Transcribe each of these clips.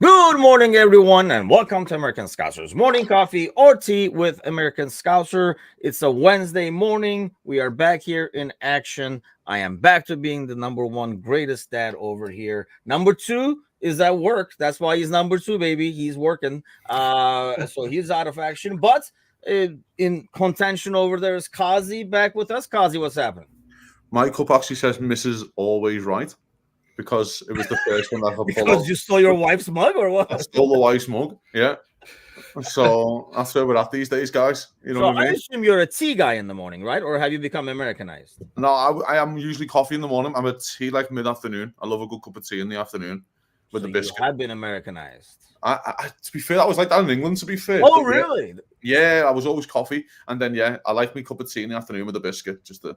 Good morning, everyone, and welcome to American Scousers Morning Coffee or Tea with American Scouser. It's a Wednesday morning. We are back here in action. I am back to being the number one greatest dad over here. Number two is at work. That's why he's number two, baby. He's working. So he's out of action. But in contention over there is Kazi back with us. Kazi, what's happening? My cup actually says Mrs. Always Right because it was the first one that I could pull Because out. you stole your wife's mug or I what? stole the wife's mug, yeah. So that's where we're at these days, guys. You know So what I I mean? assume you're a tea guy in the morning, right? Or have you become Americanized? No, I am usually coffee in the morning. I'm a tea like mid-afternoon. I love a good cup of tea in the afternoon with So a you biscuit. have been Americanized. To be fair, I was like that in England, to be fair. Oh, But really? yeah, I was always coffee. And then, yeah, I like my cup of tea in the afternoon with a biscuit, just to,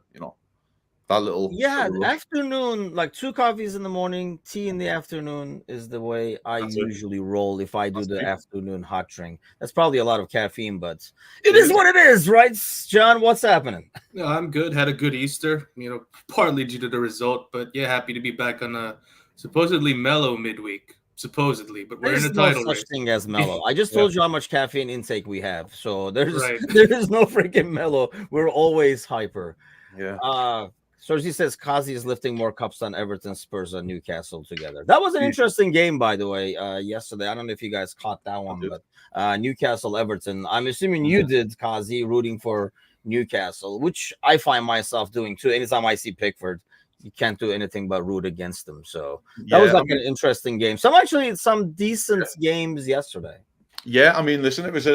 that little Yeah, sugar rush. afternoon, like two coffees in the morning, tea in the afternoon is the way I That's it. usually roll if I do That's the me. afternoon hot drink. That's probably a lot of caffeine, but it is what it is, right, John? What's happening? No, I'm good. Had a good Easter, partly due to the result, but yeah, happy to be back on a supposedly mellow midweek. Supposedly, but we're in There's a no title such race. thing as mellow. I just told you how much caffeine intake we have, so there's Right. there is no freaking mellow. We're always hyper. Yeah. Sergi says Kazi is lifting more cups than Everton, Spurs, and Newcastle together. That was an interesting game, by the way, yesterday. I don't know if you guys caught that one, but Newcastle, Everton. I'm assuming you did, Kazi, rooting for Newcastle, which I find myself doing too. Anytime I see Pickford, you can't do anything but root against them. So that was like an interesting game. Some decent games yesterday. Yeah, I mean, listen, it was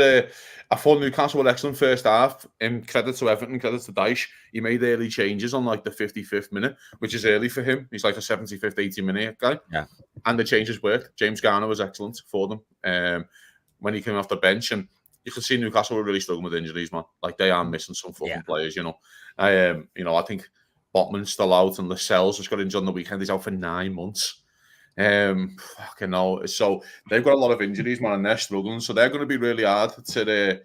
I thought Newcastle were excellent first half. Credit to Everton, credit to Dyche. He made early changes on like the 55th minute, which is early for him. He's like a 75th, 80-minute guy. Yeah. And the changes worked. James Garner was excellent for them when he came off the bench. And you could see Newcastle were really struggling with injuries, man. Like they are missing some fucking players, I think Botman's still out and Lascelles just got injured on the weekend. He's out for 9 months. Fucking hell. So they've got a lot of injuries, man, and they're struggling. So they're going to be really hard to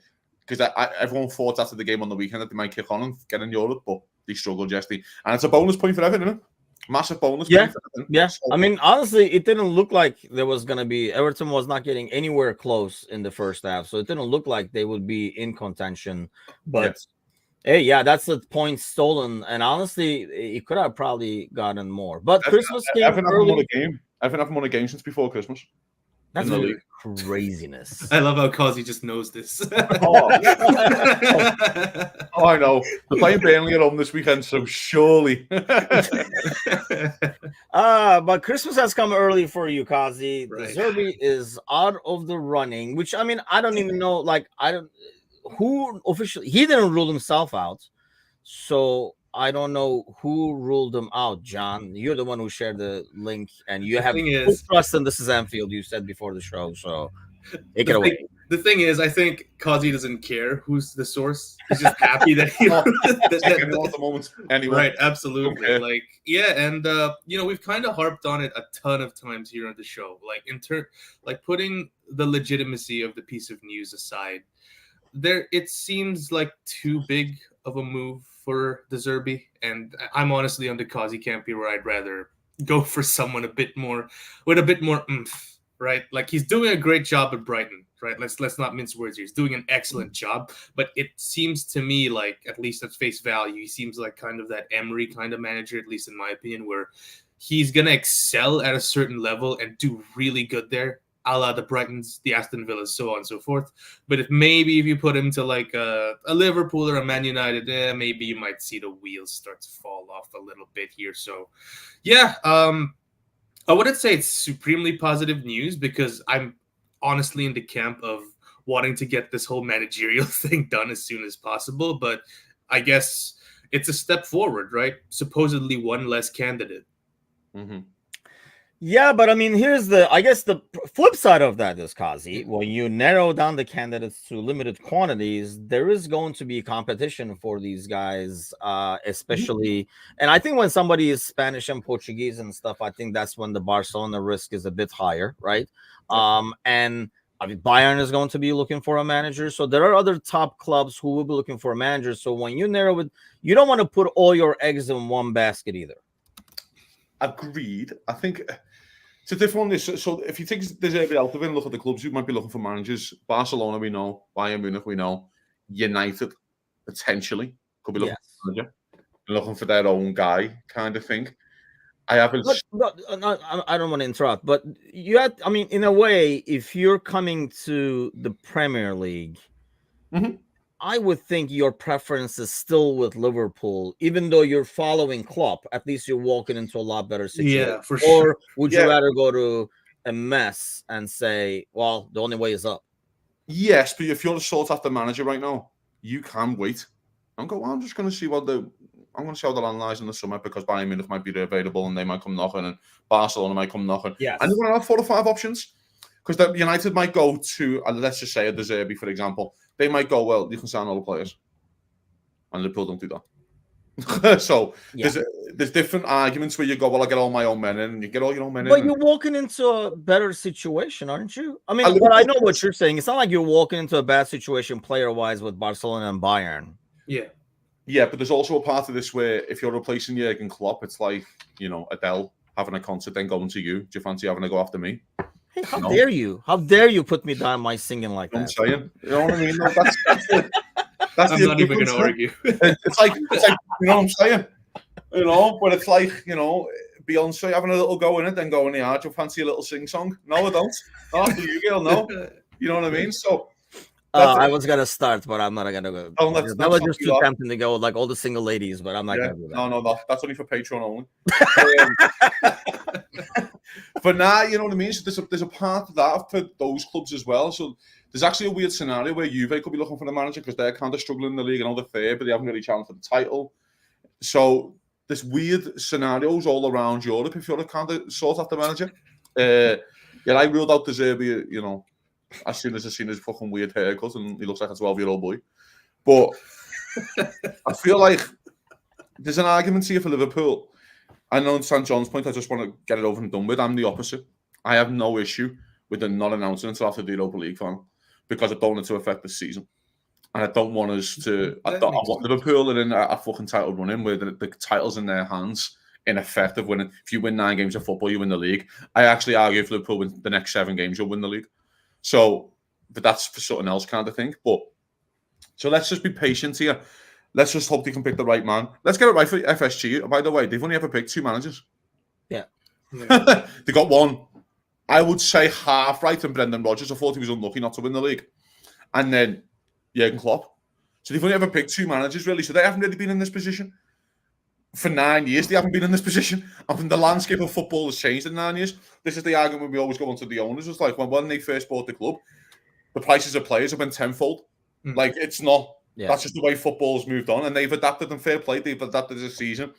because everyone thought after the game on the weekend that they might kick on and get in Europe, but they struggled yesterday. And it's a bonus point for Everton, isn't it? Massive bonus point for Everton. Yeah. So, I mean, honestly, it didn't look like there was going to be Everton was not getting anywhere close in the first half. So it didn't look like they would be in contention. But hey, yeah, that's the point stolen. And honestly, it could have probably gotten more. But Christmas came early. Everton haven't won a game since before Christmas. That's craziness. I love how Kazi just knows this. Oh, I know. They're playing Burnley at home this weekend, so surely. But Christmas has come early for you, Kazi. Right. DeZerbi is out of the running, which I mean, I don't even know. Like, who officially he didn't rule himself out, so I don't know who ruled him out. John, you're the one who shared the link, and you have full trust in this is Anfield. You said before the show, so take it away. The thing is, I think Kazi doesn't care who's the source. He's just happy that he at the moment. Anyway. Right, absolutely. Okay. Like, yeah, and we've kind of harped on it a ton of times here on the show. Like putting the legitimacy of the piece of news aside, it seems like too big of a move for DeZerbi, and I'm honestly on the Kazi camp here where I'd rather go for someone with a bit more oomph, right? Like he's doing a great job at Brighton, right? Let's not mince words here. He's doing an excellent job, but it seems to me like, at least at face value, he seems like kind of that Emery kind of manager, at least in my opinion, where he's gonna excel at a certain level and do really good there, a la the Brightons, the Aston Villas, so on and so forth. But if you put him to like a Liverpool or a Man United, maybe you might see the wheels start to fall off a little bit here. So, yeah, I wouldn't say it's supremely positive news because I'm honestly in the camp of wanting to get this whole managerial thing done as soon as possible. But I guess it's a step forward, right? Supposedly one less candidate. Mm-hmm. Yeah, but I mean, here's the flip side of that is, Kazi, when you narrow down the candidates to limited quantities, there is going to be competition for these guys, especially. And I think when somebody is Spanish and Portuguese and stuff, I think that's when the Barcelona risk is a bit higher, right? And I mean, Bayern is going to be looking for a manager. So there are other top clubs who will be looking for a manager. So when you narrow it, you don't want to put all your eggs in one basket either. Agreed. I think It's a different one. So if you take DeZerbi out of it and look at the clubs who might be looking for managers, Barcelona we know, Bayern Munich we know, United potentially could be looking for a manager, looking for their own guy kind of thing. I haven't. But I don't want to interrupt, but you had, I mean, in a way, if you're coming to the Premier League, I would think your preference is still with Liverpool, even though you're following Klopp. At least you're walking into a lot better situation. Yeah, for sure. Or would you rather go to a mess and say, well, the only way is up? Yes, but if you're the sought after manager right now, you can wait and go, well, I'm just going to see what I'm going to see how the land lies in the summer because Bayern Munich might be available and they might come knocking and Barcelona might come knocking. Yes. And you're going to have 4 or 5 options because United might go to, let's just say a DeZerbi, for example. They might go, well, you can sign all the players. And Liverpool don't do that. So there's different arguments where you go, well, I get all my own men in and you get all your own men in. But you're walking into a better situation, aren't you? I mean, but I know what you're saying. It's not like you're walking into a bad situation player-wise with Barcelona and Bayern. Yeah. Yeah, but there's also a part of this where if you're replacing Jurgen Klopp, it's like, Adele having a concert, then going to you. Do you fancy having to go after me? Hey, how dare you? How dare you put me down my singing like that? I'm saying. You know what I mean? No, that's I'm not even going to argue. It's like, you know what I'm saying? But it's like, Beyonce having a little go in it, then going, yeah, do you fancy a little sing-song? No, I don't. Not after you, girl, no. You know what I mean? So... I was gonna start, but I'm not gonna go. Oh, that was just too tempting to go like all the single ladies, but I'm not gonna do that. No, that's only for Patreon only. But now, you know what I mean. So there's a part of that for those clubs as well. So there's actually a weird scenario where Juve could be looking for a manager because they're kind of struggling in the league and all the third, but they haven't really challenged for the title. So there's weird scenarios all around Europe if you're a kind of sought after manager. I ruled out DeZerbi, as soon as I seen his fucking weird haircut and he looks like a 12-year-old boy. But I feel like there's an argument here for Liverpool. I know on St. John's point, I just want to get it over and done with. I'm the opposite. I have no issue with them not announcing until after the Europa League final because I don't want it to affect the season. And I don't want us to... I want Liverpool in a fucking title running where the title's in their hands in effect of winning. If you win 9 games of football, you win the league. I actually argue if Liverpool win the next 7 games, you'll win the league. So, but that's for something else kind of thing. But so let's just be patient here. Let's just hope they can pick the right man. Let's get it right for FSG. By the way, they've only ever picked 2 managers. Yeah. They got one, I would say, half right, and Brendan Rodgers. I thought he was unlucky not to win the league. And then Jurgen Klopp. So they've only ever picked 2 managers, really. So they haven't really been in this position. For 9 years, they haven't been in this position. And the landscape of football has changed in 9 years. This is the argument we always go on to the owners. It's like when they first bought the club, the prices of players have been tenfold. Like, it's not. Yeah. That's just the way football's moved on. And they've adapted, and fair play. They've adapted this season,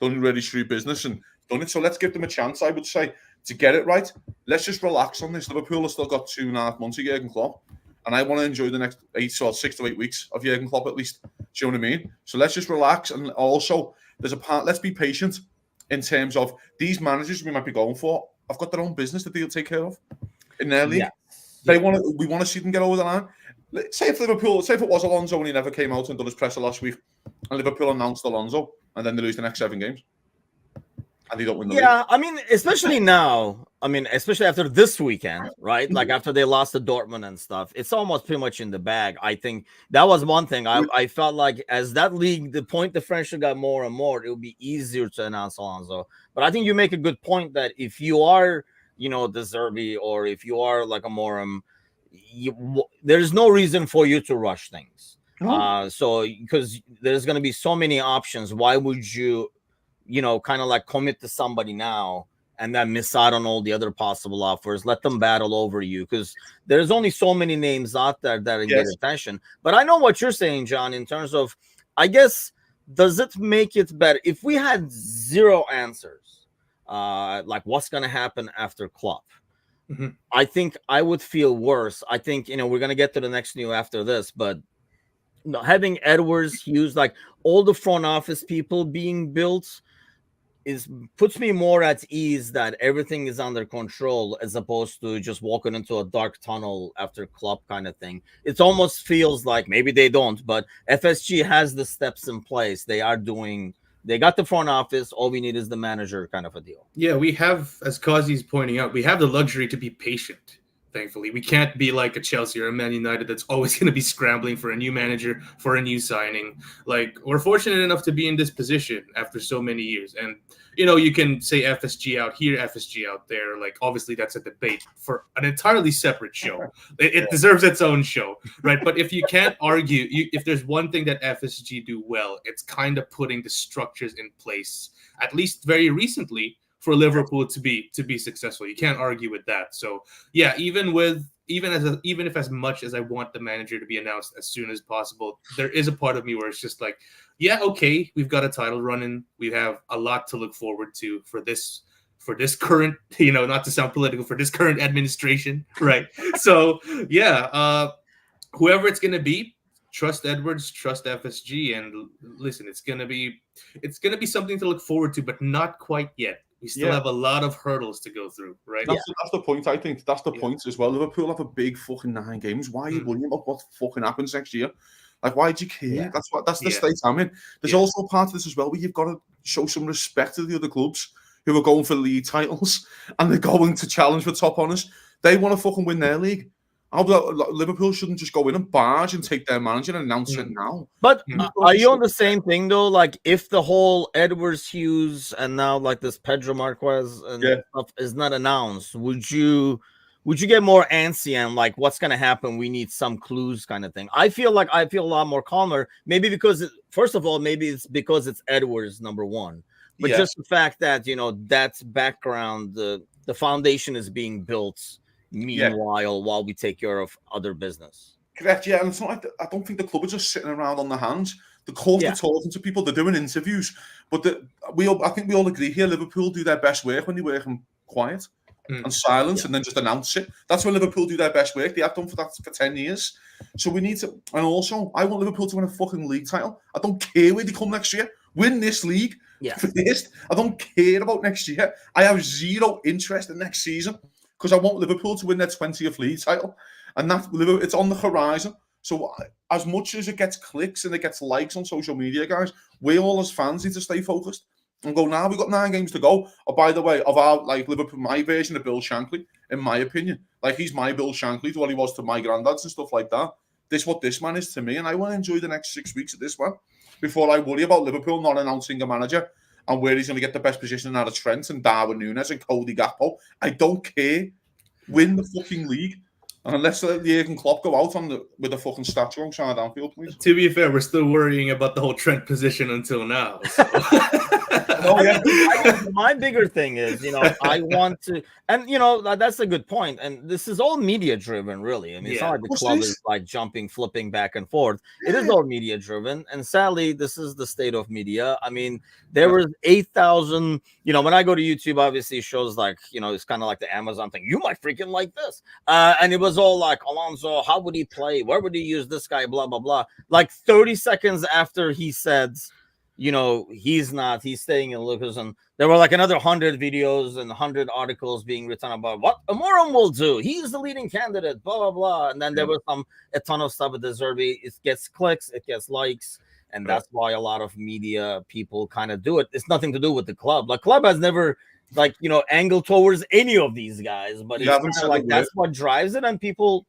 done really shrewd business and done it. So let's give them a chance, I would say, to get it right. Let's just relax on this. Liverpool has still got 2.5 months of Jurgen Klopp. And I want to enjoy the next 6 to 8 weeks of Jurgen Klopp at least. Do you know what I mean? So let's just relax. And also, there's a part, let's be patient in terms of these managers we might be going for. I've got their own business that they'll take care of in their league. Yeah. We want to see them get over the line. Say if it was Alonso and he never came out and done his presser last week, and Liverpool announced Alonso, and then they lose the next 7 games. And they don't win the league. I mean, especially now. I mean, especially after this weekend, right? Like after they lost to Dortmund and stuff, it's almost pretty much in the bag. I think that was one thing. I felt like as that league, the point differential got more and more, it would be easier to announce Alonso. But I think you make a good point that if you are, DeZerbi, or if you are like a Morum, there's no reason for you to rush things. So because there's going to be so many options, why would you? Kind of like commit to somebody now and then miss out on all the other possible offers. Let them battle over you because there's only so many names out there that get attention. But I know what you're saying, John, in terms of, I guess, does it make it better if we had 0 answers, like what's going to happen after Klopp? Mm-hmm. I think I would feel worse. I think, we're going to get to the next news after this, but having Edwards, Hughes, like all the front office people being built puts me more at ease that everything is under control as opposed to just walking into a dark tunnel after Klopp kind of thing. It almost feels like maybe they don't, but FSG has the steps in place. They are doing They got the front office. All we need is the manager, kind of a deal. Yeah, we have, as Kazi's pointing out, we have the luxury to be patient. Thankfully, we can't be like a Chelsea or a Man United that's always going to be scrambling for a new manager, for a new signing. Like, we're fortunate enough to be in this position after so many years. And, you know, you can say FSG out here, FSG out there. Like, obviously, that's a debate for an entirely separate show. It deserves its own show, right? But if you can't argue, if there's one thing that FSG do well, it's kind of putting the structures in place, at least very recently, for Liverpool to be successful. You can't argue with that. So yeah, even if as much as I want the manager to be announced as soon as possible, there is a part of me where it's just like, yeah, okay, we've got a title running. We have a lot to look forward to for this current, you know, not to sound political, for this current administration, right? So yeah, whoever it's gonna be, trust Edwards, trust FSG, and listen, it's gonna be something to look forward to, but not quite yet. We still have a lot of hurdles to go through, right? That's the point, I think. That's the point as well. Liverpool have a big fucking 9 games. Why are you worrying about what fucking happens next year? Like, why do you care? Yeah. That's the state I'm in. There's also part of this as well where you've got to show some respect to the other clubs who are going for league titles and they're going to challenge for top honours. They want to fucking win their league. Liverpool shouldn't just go in and barge and take their manager and announce it now. But are you on the same thing though? Like, if the whole Edwards Hughes and now like this Pedro Marquez and stuff is not announced, would you get more antsy and like, what's gonna happen? We need some clues, kind of thing. I feel a lot more calmer. Maybe because first of all, maybe it's because it's Edwards number one, but just the fact that, you know, that's background, the foundation is being built. Meanwhile, while we take care of other business. Correct, yeah. And it's not like I don't think the club are just sitting around on their hands. The club are talking to people, they're doing interviews. But I think we all agree here, Liverpool do their best work when they work in quiet and silence and then just announce it. That's when Liverpool do their best work. They have done for that for 10 years. So we need to, and also, I want Liverpool to win a fucking league title. I don't care where they come next year. Win this league first. I don't care about next year. I have zero interest in next season. Because I want Liverpool to win their 20th league title, and it's on the horizon. So as much as it gets clicks and it gets likes on social media, guys, we all as fans need to stay focused and go. Now we've got 9 games to go. Oh, by the way, of our like Liverpool, my version of Bill Shankly, in my opinion, like he's my Bill Shankly to what he was to my granddads and stuff like that. This what this man is to me, and I want to enjoy the next 6 weeks of this one before I worry about Liverpool not announcing a manager and where he's going to get the best position out of Trent and Darwin Núñez and Cody Gakpo. I don't care. Win the fucking league. And unless Jurgen Klopp go out with a fucking statue outside Anfield, please. To be fair, we're still worrying about the whole Trent position until now. So. My bigger thing is, you know, I want to, and you know, that's a good point. And this is all media driven, really. I mean, it's not like the club is like jumping, flipping back and forth. It is all media driven, and sadly, this is the state of media. I mean, there was 8,000. You know, when I go to YouTube, obviously shows like, you know, it's kind of like the Amazon thing. You might freaking like this, and it was all like, Alonso, how would he play? Where would he use this guy? Blah blah blah. Like 30 seconds after he said, you know, he's staying in Lucas, and there were like another 100 videos and 100 articles being written about what Amorim will do. He's the leading candidate, blah, blah, blah. And then there was a ton of stuff with DeZerbi. It gets clicks, it gets likes, and that's why a lot of media people kind of do it. It's nothing to do with the club. Like, club has never, like, you know, angled towards any of these guys, but it's like that's what drives it, and people...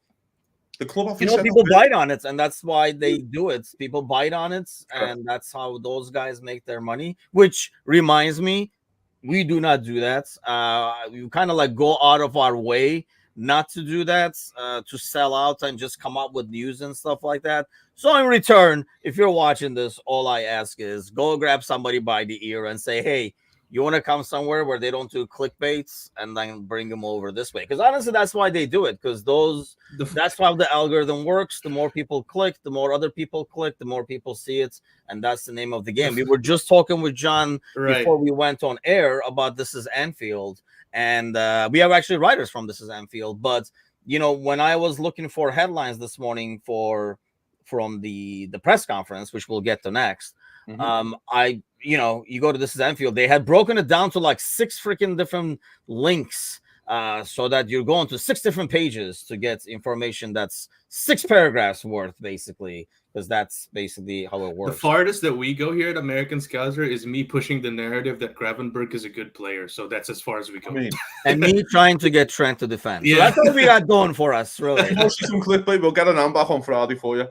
The club, you know, people bite on it, and that's why they do it. People bite on it, and that's how those guys make their money. Which reminds me, we do not do that. We kind of like go out of our way not to do that, to sell out and just come up with news and stuff like that. So in return, if you're watching this, all I ask is go grab somebody by the ear and say, hey, you want to come somewhere where they don't do clickbaits, and then bring them over this way. Because honestly, that's why they do it. Because that's how the algorithm works. The more people click, the more other people click, the more people see it. And that's the name of the game. We were just talking with John before we went on air about This Is Anfield. And we have actually writers from This Is Anfield. But, you know, when I was looking for headlines this morning from the press conference, which we'll get to next, you know, you go to This Is Anfield, they had broken it down to like 6 freaking different links so that you're going to 6 different pages to get information that's 6 paragraphs worth, basically, because that's basically how it works. The farthest that we go here at American Scouser is me pushing the narrative that Gravenberg is a good player. So that's as far as we go. I mean, and me trying to get Trent to defend. Yeah. So that's what we got going for us, really. we'll see some clickbait. We'll get an arm back on Friday for you.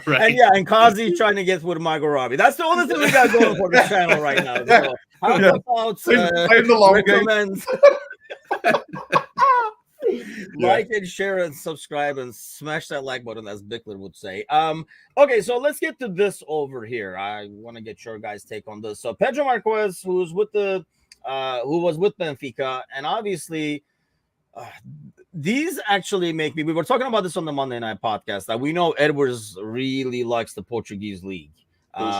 Right. And Kazi trying to get with Margot Robbie. That's the only thing we got going for the channel right now. So how about Playing the long game. recommend, like and share and subscribe and smash that like button, as Bickler would say. Okay, so let's get to this over here. I want to get your guys' take on this. So Pedro Marquez, who was with Benfica, and obviously these actually make me. We were talking about this on the Monday Night Podcast that we know Edwards really likes the Portuguese league.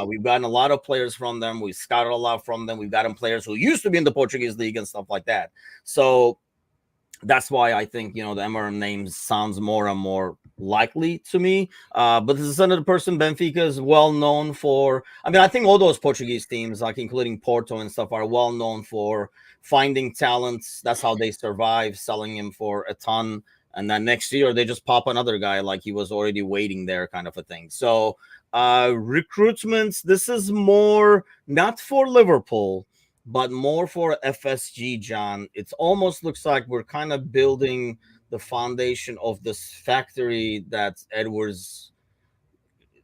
We've gotten a lot of players from them. We scouted a lot from them. We've gotten players who used to be in the Portuguese league and stuff like that. So that's why I think, the MRM name sounds more and more likely to me. But this is another person Benfica is well known for. I mean, I think all those Portuguese teams, like including Porto and stuff, are well known for finding talents. That's how they survive, selling him for a ton. And then next year they just pop another guy like he was already waiting there, kind of a thing. So recruitments, this is more not for Liverpool, but more for FSG, John. It almost looks like we're kind of building the foundation of this factory that Edwards,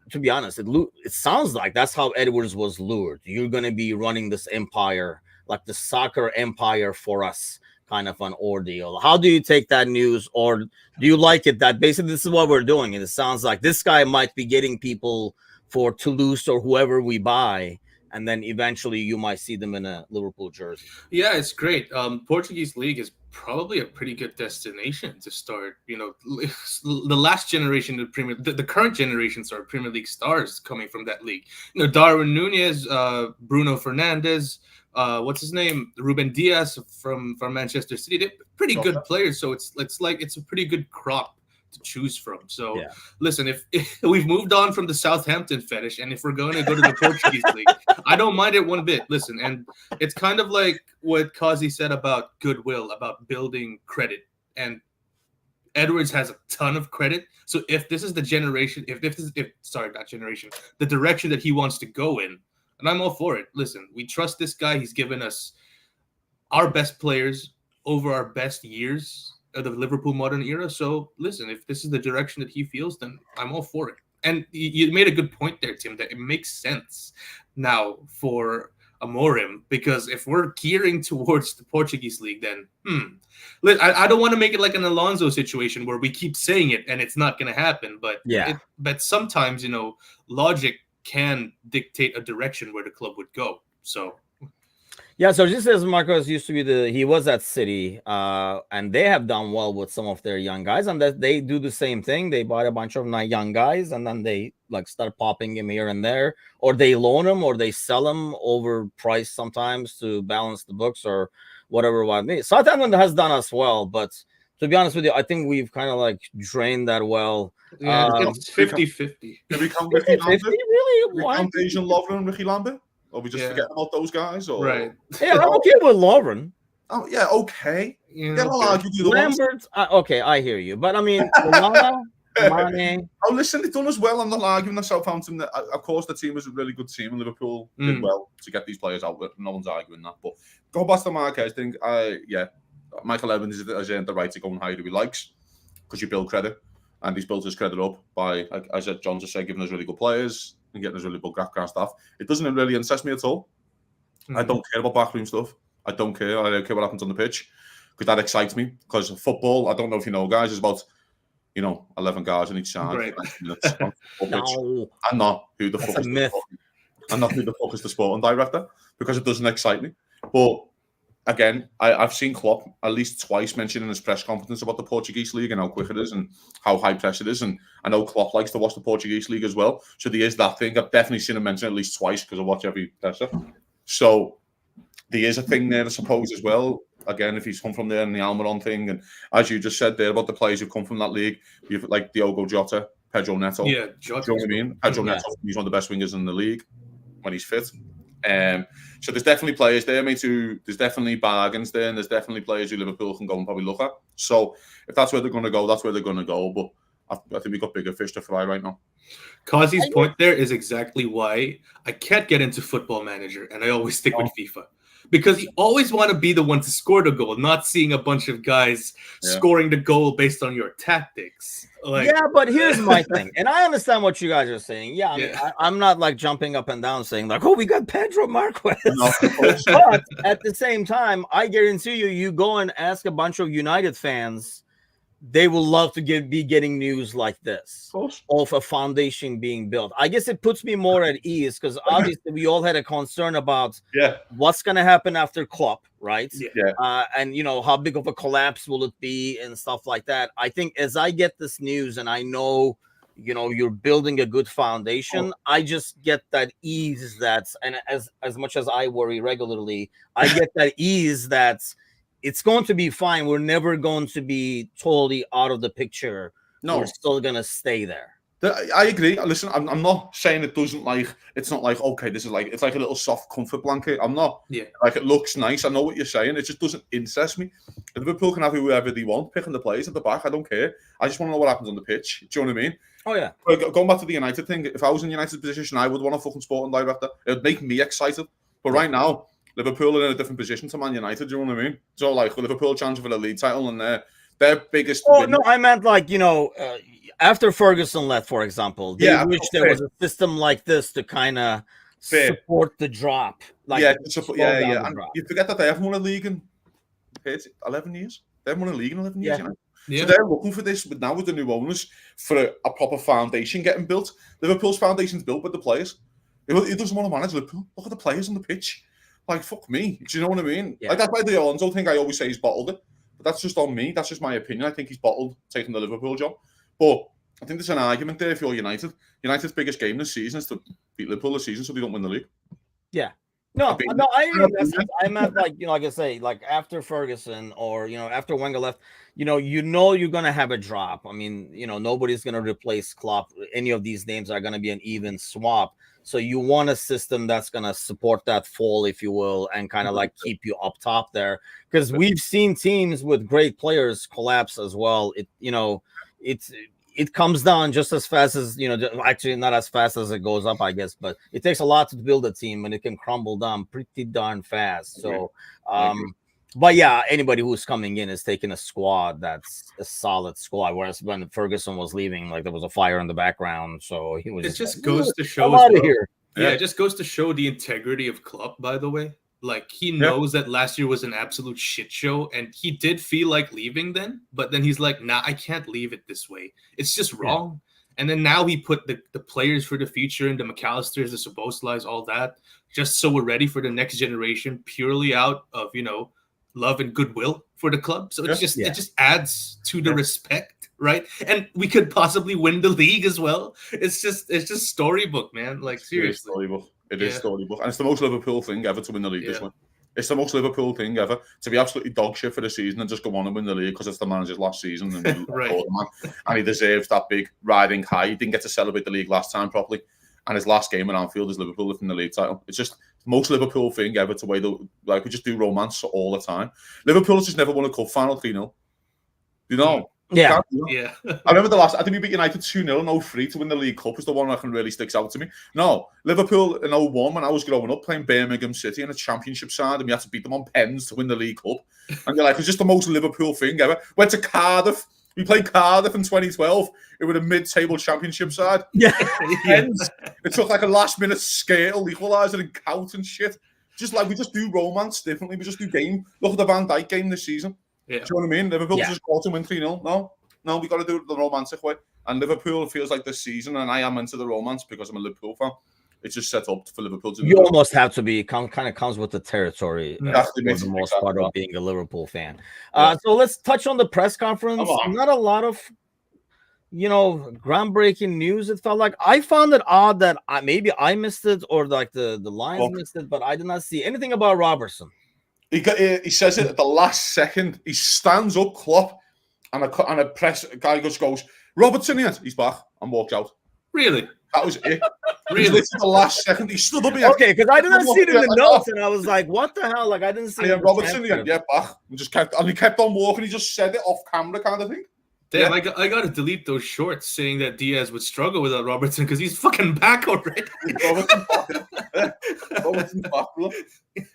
to be honest, it sounds like that's how Edwards was lured. You're going to be running this empire, like the soccer empire for us, kind of an ordeal. How do you take that news, or do you like it that basically this is what we're doing? And it sounds like this guy might be getting people for Toulouse or whoever we buy, and then eventually you might see them in a Liverpool jersey. Yeah, it's great. Portuguese league is probably a pretty good destination to start. The last generation of the current generations are Premier League stars coming from that league. Darwin Nunez, Bruno Fernandes, what's his name, Ruben Diaz from Manchester City. They're pretty good players, so it's a pretty good crop to choose from. So listen, if we've moved on from the Southampton fetish, and if we're going to go to the Portuguese league, I don't mind it one bit. Listen, and it's kind of like what Kazi said about goodwill, about building credit, and Edwards has a ton of credit. So if this is the generation, the direction that he wants to go in, and I'm all for it. Listen, we trust this guy. He's given us our best players over our best years of the Liverpool modern era. So listen, if this is the direction that he feels, then I'm all for it. And you made a good point there, Tim, that it makes sense now for Amorim, because if we're gearing towards the Portuguese league, then I don't want to make it like an Alonso situation where we keep saying it and it's not going to happen. But but sometimes, logic can dictate a direction where the club would go. So so just as Marcos used to be he was at City, and they have done well with some of their young guys, and that they do the same thing. They buy a bunch of young guys, and then they start popping him here and there, or they loan them, or they sell them overpriced sometimes to balance the books or whatever. Southampton has done us well, but to be honest with you, I think we've kind of drained that well. Yeah, it's 50-50. Did we count Ricky Lambert? Really? Did we count Asian Lovren and Ricky Lambert? Or we just forget about those guys? Or... Right. Yeah, I'm okay with Lovren. Oh, yeah, okay. I'll argue the other Lambert, okay, I hear you. But I mean, Mane. Oh, listen, they've done as well. I'm not arguing that Southampton. Of course, the team was a really good team, and Liverpool did well to get these players out. No one's arguing that. But go back to the Marquez thing. Michael Evans has earned the right to go and hire who he likes because you build credit. And he's built his credit up by, as John just said, giving us really good players and getting us really good background stuff. It doesn't really interest me at all. I don't care about backroom stuff. I don't care. I don't care what happens on the pitch because that excites me. Because football, I don't know if you know, guys, is about 11 guys on each side. Right. No. I'm not who the fuck is the I'm not who the fuck is the sporting director because it doesn't excite me. But again, I've seen Klopp at least twice mention in his press conference about the Portuguese league and how quick it is and how high press it is. And I know Klopp likes to watch the Portuguese league as well. So there is that thing. I've definitely seen him mention at least twice because I watch every presser. So there is a thing there, I suppose, as well. Again, if he's come from there and the Almiron thing. And as you just said there about the players who come from that league, you've like Diogo Jota, Pedro Neto. Yeah, Jota. Do you know what I mean? Pedro Neto, he's one of the best wingers in the league when he's fit. So there's definitely players there, mate. There's definitely bargains there, and there's definitely players who Liverpool can go and probably look at. So if that's where they're going to go, that's where they're going to go. But I think we've got bigger fish to fry right now. Kazi's point there is exactly why I can't get into Football Manager, and I always stick with FIFA. Because you always want to be the one to score the goal, not seeing a bunch of guys scoring the goal based on your tactics. Yeah, but here's my thing, and I understand what you guys are saying. Yeah, I mean, I'm not like jumping up and down saying like, "Oh, we got Pedro Marquez." No, but at the same time, I guarantee you go and ask a bunch of United fans, they will love to be getting news like this of a foundation being built. I guess it puts me more at ease because obviously we all had a concern about what's going to happen after Klopp, right? And, you know, how big of a collapse will it be and stuff like that. I think as I get this news and I know, you know, you're building a good foundation, I just get that ease and as much as I worry regularly, I get that ease that it's going to be fine. We're never going to be totally out of the picture. No, we're still going to stay there. I agree. Listen, I'm not saying it doesn't it's not like, okay, this is it's like a little soft comfort blanket. I'm not like, it looks nice. I know what you're saying. It just doesn't interest me. Liverpool can have whoever they want, picking the players at the back. I don't care. I just want to know what happens on the pitch. Do you know what I mean? Oh, yeah. Going back to the United thing, if I was in United's position, I would want a fucking sporting director. It would make me excited. But right now, Liverpool are in a different position to Man United, do you know what I mean? So, like, Liverpool chance for the league title and their biggest... Oh, no, I meant, like, you know, after Ferguson left, for example, they wish there was a system like this to kind of support the drop. Like, and you forget that they haven't won a league in 11 years. They haven't won a league in 11 years, you know? So they're looking for this, but now with the new owners, for a proper foundation getting built. Liverpool's foundation's built with the players. He doesn't want to manage Liverpool. Look at the players on the pitch. Like, fuck me. Do you know what I mean? Like, that's why the Alonso thing, I always say he's bottled it. But that's just on me. That's just my opinion. I think he's bottled taking the Liverpool job. But I think there's an argument there if you're United. United's biggest game this season is to beat Liverpool this season so they don't win the league. Yeah. No, I meant like, you know, like I say, like after Ferguson or, you know, after Wenger left, you know you're going to have a drop. I mean, you know, nobody's going to replace Klopp. Any of these names are going to be an even swap. So you want a system that's going to support that fall, if you will, and kind of like keep you up top there. Because we've seen teams with great players collapse as well. It comes down just as fast as, you know, actually not as fast as it goes up, I guess, but it takes a lot to build a team and it can crumble down pretty darn fast. So, but yeah, anybody who's coming in is taking a squad that's a solid squad. Whereas when Ferguson was leaving, like there was a fire in the background. So he was. It just goes to show. Out of here. Yeah, it just goes to show the integrity of Klopp. By the way, like he knows that last year was an absolute shit show, and he did feel like leaving then. But then he's like, "Nah, I can't leave it this way. It's just wrong." And then now he put the players for the future and the McAllisters, the Szoboszlais, all that, just so we're ready for the next generation, purely out of, you know, love and goodwill for the club. So it just adds to the respect, right? And we could possibly win the league as well. It's just storybook, man. Like, seriously. It is storybook. And it's the most Liverpool thing ever to win the league this one. It's the most Liverpool thing ever to be absolutely dog shit for the season and just go on and win the league because it's the manager's last season and, and he deserves that big riding high. He didn't get to celebrate the league last time properly. And his last game at Anfield is Liverpool lifting the league title. It's just the most Liverpool thing ever to we just do romance all the time. Liverpool has just never won a cup final 3-0. You know? Yeah. I remember I think we beat United 2-0 in 03 to win the League Cup was the one that really sticks out to me. No, Liverpool in 01 when I was growing up playing Birmingham City in a championship side and we had to beat them on pens to win the League Cup. And you're like, it's just the most Liverpool thing ever. Went to Cardiff. We played Cardiff in 2012. It was a mid-table championship side. Yeah. It took like a last-minute scale equaliser and count and shit. Just like we just do romance differently. We just do game. Look at the Van Dijk game this season. Yeah. Do you know what I mean? Liverpool just got to win 3-0. No, we got to do it the romantic way. And Liverpool feels like this season, and I am into the romance because I'm a Liverpool fan. It's just set up for Liverpool to. You almost have to be. Kind of comes with the territory. For the most part of being a Liverpool fan. So let's touch on the press conference. Not a lot of, you know, groundbreaking news. It felt like I found it odd that maybe I missed it or like the Lions missed it, but I did not see anything about Robertson. He says it at the last second. He stands up, Klopp, and a press guy just goes, "Robertson here." He's back and walks out. Really? That was it. Really? The last second he stood up. Okay, because I didn't see it in the notes, and I was like, "What the hell?" Like I didn't see. And Robertson, he went, back, and he kept on walking. He just said it off camera, kind of thing. Damn, I got to delete those shorts saying that Diaz would struggle without Robertson because he's fucking back already. Robertson's back, bro.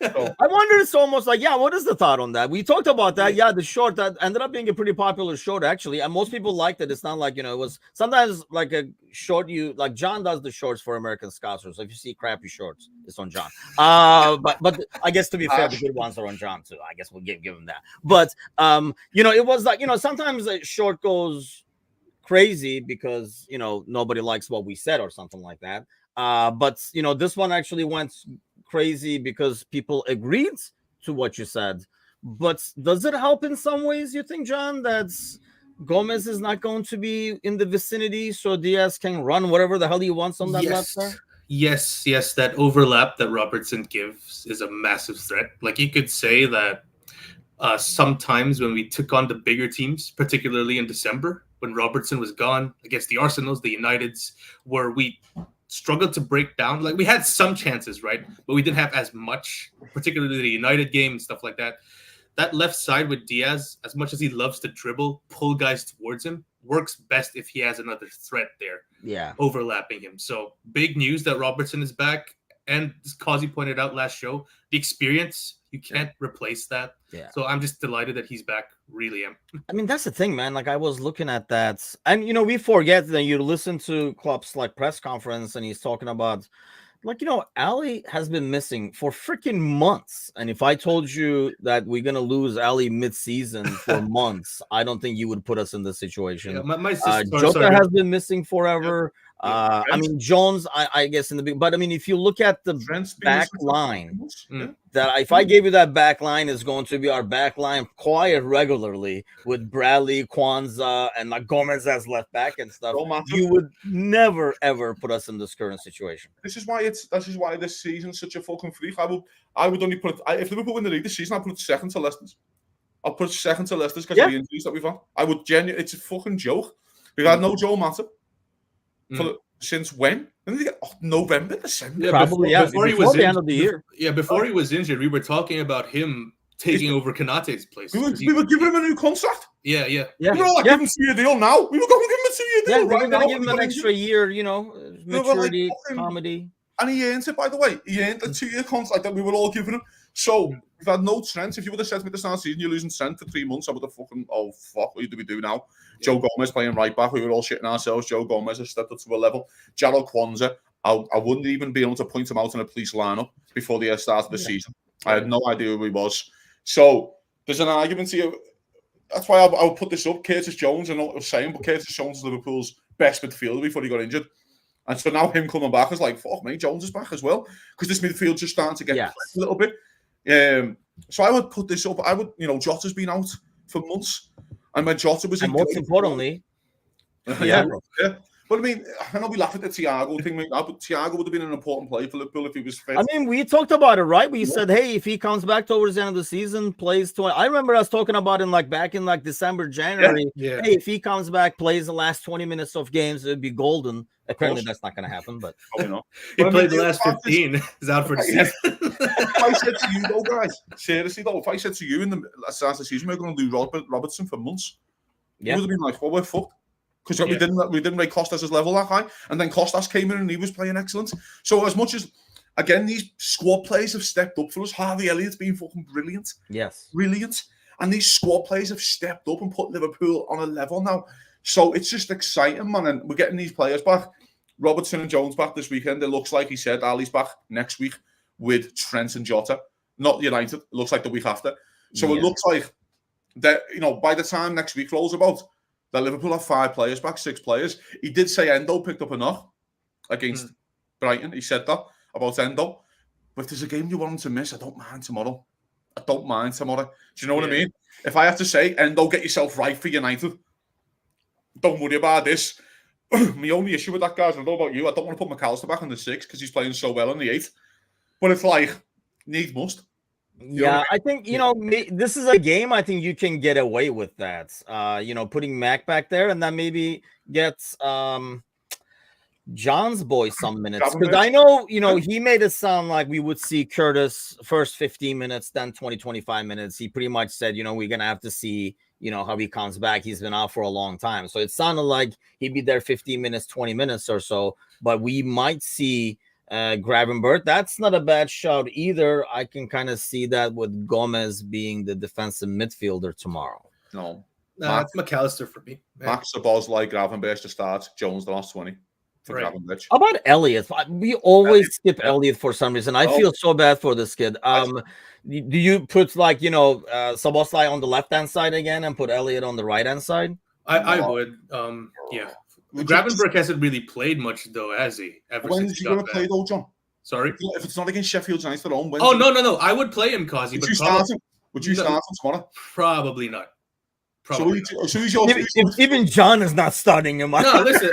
So. I wonder, it's almost like, what is the thought on that? We talked about that. Yeah, the short that ended up being a pretty popular short, actually. And most people liked it. It's not like, it was sometimes like a short like John does the shorts for American Scouts. So if you see crappy shorts, it's on John. But I guess to be fair, the good ones are on John too. I guess we'll give him that. But, it was like, sometimes a short goes crazy because, nobody likes what we said or something like that. But this one actually went crazy because people agreed to what you said. But does it help in some ways, you think, John, that Gomez is not going to be in the vicinity so Diaz can run whatever the hell he wants on that left side? Yes, that overlap that Robertson gives is a massive threat. Like you could say that sometimes when we took on the bigger teams, particularly in December, when Robertson was gone against the Arsenals, the Uniteds, where we struggled to break down. Like we had some chances, right? But we didn't have as much, particularly the United game and stuff like that. That left side with Diaz, as much as he loves to dribble, pull guys towards him, works best if he has another threat there. Yeah. Overlapping him. So big news that Robertson is back. And as Kazi pointed out last show, the experience, you can't replace that. Yeah. So I'm just delighted that he's back. Really am. I mean, that's the thing, man. Like I was looking at that, and we forget that you listen to Klopp's like press conference, and he's talking about, like, Ali has been missing for freaking months. And if I told you that we're gonna lose Ali mid-season for months, I don't think you would put us in this situation. Yeah, my sister, Jota has been missing forever. I mean, Jones, I guess in the big, but I mean, if you look at the back line, that if I gave you that back line is going to be our back line quite regularly with Bradley, Kwanzaa, and like Gomez as left back and stuff, you would never ever put us in this current situation. This is why this season's such a fucking freak. I would only put it, if Liverpool win the league this season, I'd put it second to Leicester's. I'll put it second to Leicester's because of the injuries that we've had. I would genuinely, it's a fucking joke. We've had no Joe Mata. Since when? November, December. Yeah, probably before the end of the year. Yeah, before he was injured, we were talking about him taking over Konate's place. We were giving him a new contract. Yeah. We were like, give him a 2-year deal now. We were going to give him a 2-year deal. Yeah, we're going to give him an extra year, maturity, comedy. And he earned it, by the way. He earned a 2-year contract that we were all giving him. So we've had no Trent. If you would have said to me at the start of the season, you're losing Trent for 3 months, I would have fucking, oh, fuck, what do we do now? Yeah. Joe Gomez playing right back. We were all shitting ourselves. Joe Gomez has stepped up to a level. Jarrell Kwanzaa, I wouldn't even be able to point him out in a police lineup before the start of the season. I had no idea who he was. So there's an argument here. That's why I would put this up. Curtis Jones, I know what I was saying, but Curtis Jones is Liverpool's best midfielder before he got injured. And so now him coming back is like, fuck me, Jones is back as well. Because this midfield's just starting to get a little bit. So I would put this up. I would, Jota's been out for months. And when Jota was and most importantly, yeah. But I mean, I know we laugh at the Thiago thing, but Thiago would have been an important player for Liverpool if he was fit. I mean, we talked about it, right? We said, hey, if he comes back towards the end of the season, plays 20. I remember us talking about him back in December, January. Yeah. Hey, if he comes back, plays the last 20 minutes of games, it'd be golden. Apparently, that's not going to happen, but probably not. He played the last 15. He's out for the season. If I said to you, though, guys, seriously, though, if I said to you in the start of the season, we're going to do Robertson for months, you would have been like, well, we're fucked. Because we didn't rate Costas' level that high, and then Costas came in and he was playing excellent. So as much as, again, these squad players have stepped up for us, Harvey Elliott's been fucking brilliant. Yes. Brilliant. And these squad players have stepped up and put Liverpool on a level now. So it's just exciting, man, and we're getting these players back. Robertson and Jones back this weekend. It looks like, he said, Ali's back next week with Trent and Jota. Not United. It looks like the week after. So it looks like that, by the time next week rolls about, that Liverpool have 5 players back, 6 players. He did say Endo picked up a knock against Brighton. He said that about Endo. But if there's a game you want him to miss, I don't mind tomorrow. Do you know what I mean? If I have to say, Endo, get yourself right for United. Don't worry about this. My only issue with that, guys, I don't know about you, I don't want to put McAllister back on the 6 because he's playing so well on the 8. But it's like, need must. Yeah, I think, this is a game I think you can get away with that. Putting Mac back there and then maybe gets John's boy some minutes, because I know, he made it sound like we would see Curtis first 15 minutes, then 25 minutes. He pretty much said, we're going to have to see, how he comes back. He's been out for a long time. So it sounded like he'd be there 15 minutes, 20 minutes or so, but we might see Gravenberch. That's not a bad shout either. I can kind of see that with Gomez being the defensive midfielder tomorrow. No. It's McAllister for me. Max, Szoboszlai, Gravenberch to start. Jones the last 20. Right. How about Elliott? We always skip Elliott for some reason. I feel so bad for this kid. Do you put Szoboszlai on the left-hand side again and put Elliott on the right-hand side? I would. Yeah. Gravenberch hasn't really played much though, has he? When is he going to play though, John? Sorry? If it's not against Sheffield United at home, no. I would play him, Kazi. Would you start him? Would you start him tomorrow? Probably not. So even John is not starting him. No, listen.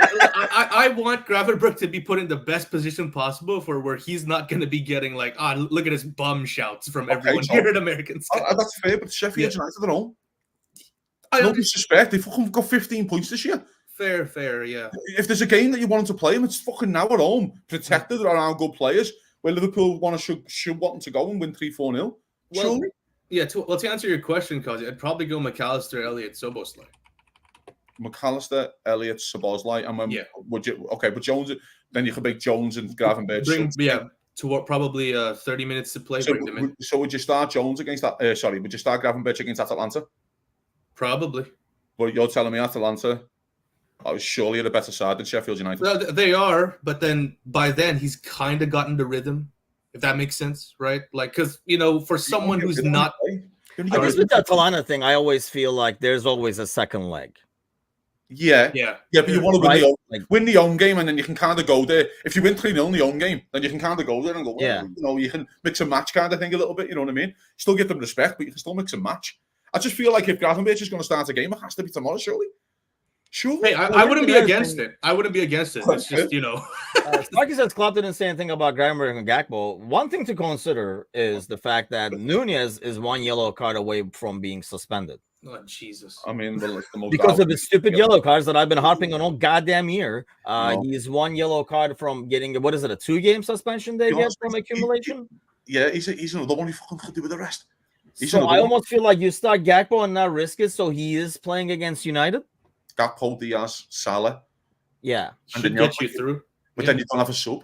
I want Gravenberch to be put in the best position possible for where he's not going to be getting look at his bum shouts from everyone here at American Sky. That's fair, but Sheffield United at home. No disrespect, they fucking got 15 points this year. Fair, yeah. If there's a game that you want him to play him, it's fucking now at home, protected around good players, where Liverpool want them to go and win 3-4-0. Well, yeah. To answer your question, Kazi, I'd probably go McAllister, Elliott, Szoboszlai. McAllister, Elliott, Szoboszlai, and when would you? Okay, but Jones, then you could make Jones and Gravenberch. To probably 30 minutes to play. So would you start Jones against that? Would you start Gravenberch against Atalanta? Probably. But you're telling me Atalanta are surely at a better side than Sheffield United. Well, they are, but then by then he's kind of gotten the rhythm, if that makes sense, right? Because for someone who's not, I guess with the Atalanta thing, I always feel like there's always a second leg. Yeah. But you want to win the home game, and then you can kind of go there. If you win 3-0 in the home game, then you can kind of go there and go, you can mix and match kind of thing a little bit. You know what I mean? Still give them respect, but you can still mix and match. I just feel like if Gravenberch is going to start a game, it has to be tomorrow, surely. Sure. Hey, I wouldn't be against it. It's just, Sparky says Klopp didn't say anything about Gravenberch and Gakpo. One thing to consider is the fact that Nunez is one yellow card away from being suspended. Oh, Jesus. I mean, because of his stupid yellow cards that I've been harping on all goddamn year. He's one yellow card from getting, a 2-game suspension they get from accumulation? He's another one who fucking could do with the rest. So I almost feel like you start Gakpo and not risk it, so he is playing against United. Gakpo, Diaz, Salah. Yeah. And then get you through. But then you don't have a sub.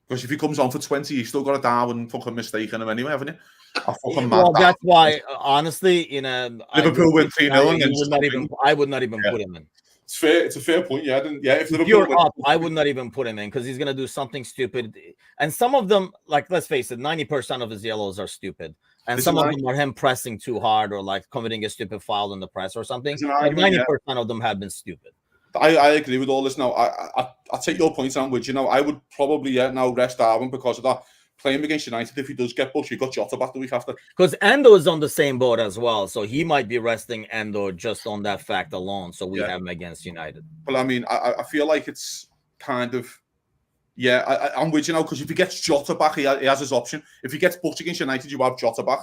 Because if he comes on for 20, you've still got a Darwin fucking mistake in him anyway, haven't you? That's why, honestly, Liverpool win 3-0. I would not even put him in. It's fair. It's a fair point. If you're up, I would not even put him in because he's going to do something stupid. And some of them, let's face it, 90% of his yellows are stupid. And some of them are him pressing too hard or committing a stupid foul in the press or something. 90% of them have been stupid. I agree with all this now. I take your point on which, I would probably now rest Darwin because of that. Playing against United, if he does get booked, you've got Jota back the week after. Because Endo is on the same boat as well, so he might be resting Endo just on that fact alone, so we have him against United. But I mean, I feel like it's kind of, I'm with you now, because if he gets Jota back, he has his option. If he gets booked against United, you have Jota back.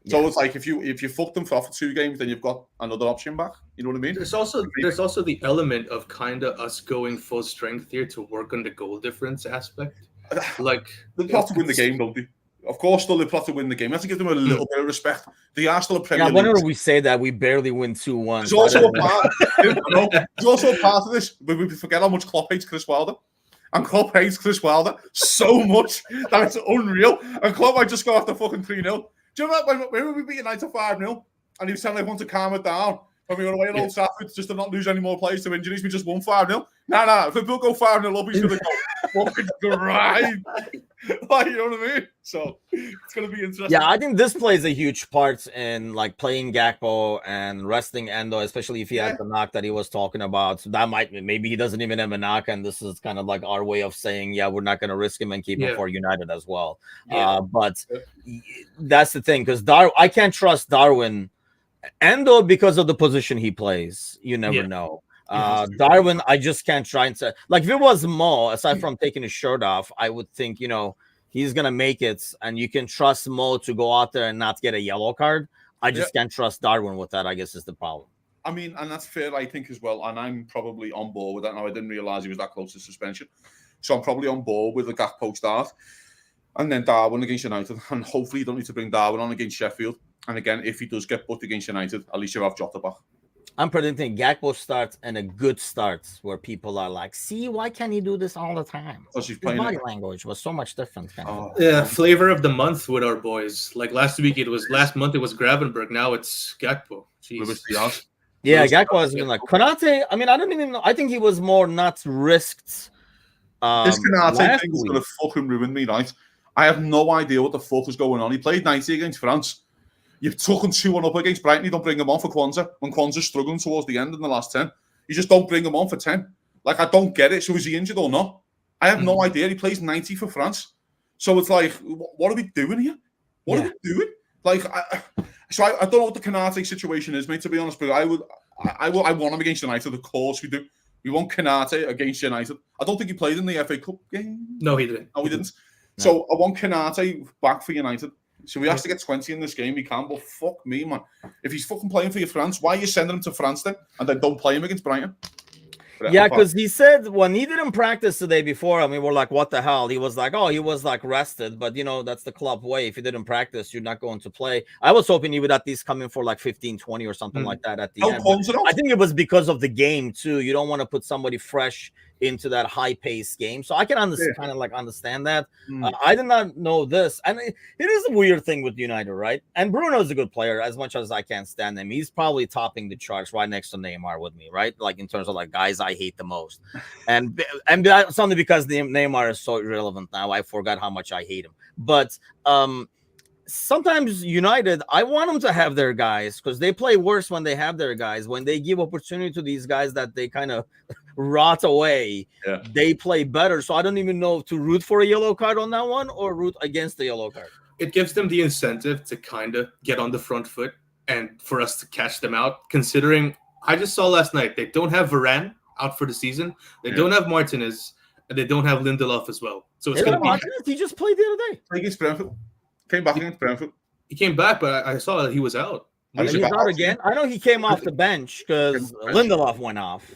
So it's like if you fuck them for 2 games, then you've got another option back. You know what I mean? There's also the element of kind of us going full strength here to work on the goal difference aspect. They'll have to win the game, don't they? Of course, they'll have to win the game. We have to give them a little bit of respect. They are still a Premier League. Whenever we say that, we barely win 2-1. There's also a part of this. We forget how much Klopp hates Chris Wilder. And Klopp hates Chris Wilder so much that it's unreal. And Klopp might just go after fucking 3-0. Do you remember when we beat United 5-0? And he was telling everyone to calm it down. When we were away at Old Trafford, just to not lose any more players to injuries, we just won 5-0. No. If Liverpool go 5-0 up, he's going to go fucking drive. You know what I mean? So it's going to be interesting. Yeah, I think this plays a huge part in playing Gakpo and resting Endo, especially if he has the knock that he was talking about. So that maybe he doesn't even have a knock, and this is kind of like our way of saying, we're not going to risk him and keep him for United as well. But that's the thing, because I can't trust Darwin. Endo, because of the position he plays, you never know. Darwin, I just can't try and say. If it was Mo, aside from taking his shirt off, I would think, he's going to make it, and you can trust Mo to go out there and not get a yellow card. I just can't trust Darwin with that, I guess, is the problem. I mean, and that's fair, I think, as well. And I'm probably on board with that. Now, I didn't realise he was that close to suspension. So I'm probably on board with the Gakpo start. And then Darwin against United. And hopefully you don't need to bring Darwin on against Sheffield. And again, if he does get booked against United, at least you have Jota back. I'm predicting Gakpo starts and a good start where people are like, see, why can't he do this all the time? Because he's His playing body language was so much different. Yeah, flavor of the month with our boys. Like last month it was Gravenberg. Now it's Gakpo. Jeez. Yeah, Gakpo has been like Konate. I mean, I don't even know. I think he was more not risked. This Konate thing is going to fucking ruin me, right? I have no idea what the fuck is going on. He played 90 against France. You've took him 2-1 up against Brighton. You don't bring him on for Kwanzaa when Kwanzaa's struggling towards the end in the last 10. You just don't bring him on for 10. Like, I don't get it. So is he injured or not? I have no idea. He plays 90 for France. So it's like, what are we doing here? What are we doing? Like, I don't know what the Konate situation is, mate, to be honest, but I want him against United. Of course we do. We want Konate against United. I don't think he played in the FA Cup game. No, he didn't. No, he didn't. No. So I want Konate back for United. So he has to get 20 in this game. He can, but fuck me, man. If he's fucking playing for your France, why are you sending him to France then? And then don't play him against Brighton? Yeah, because he said when he didn't practice the day before, I mean, we're like, what the hell? He was like, oh, he was like rested. But, you know, that's the club way. If you didn't practice, you're not going to play. I was hoping he would at least come in for like 15, 20 or something like that at the end. I think it was because of the game, too. You don't want to put somebody fresh into that high-paced game. So I can kind of like understand that. I did not know this. And it is a weird thing with United, right? And Bruno's a good player as much as I can't stand him. He's probably topping the charts right next to Neymar with me, right? Like in terms of like guys I hate the most. And that's only because Neymar is so irrelevant now. I forgot how much I hate him. But sometimes United, I want them to have their guys because they play worse when they have their guys. When they give opportunity to these guys that they kind of rot away, they play better. So I don't even know to root for a yellow card on that one or root against the yellow card. It gives them the incentive to kind of get on the front foot and for us to catch them out, considering I just saw last night they don't have Varane out for the season. They don't have Martinez, and they don't have Lindelof as well. So it's going to be... Martinez, he just played the other day. Against Brentford. Came back against Brentford. He came back, but I saw that he was out. He's out again. I know he came off the bench because Lindelof went off.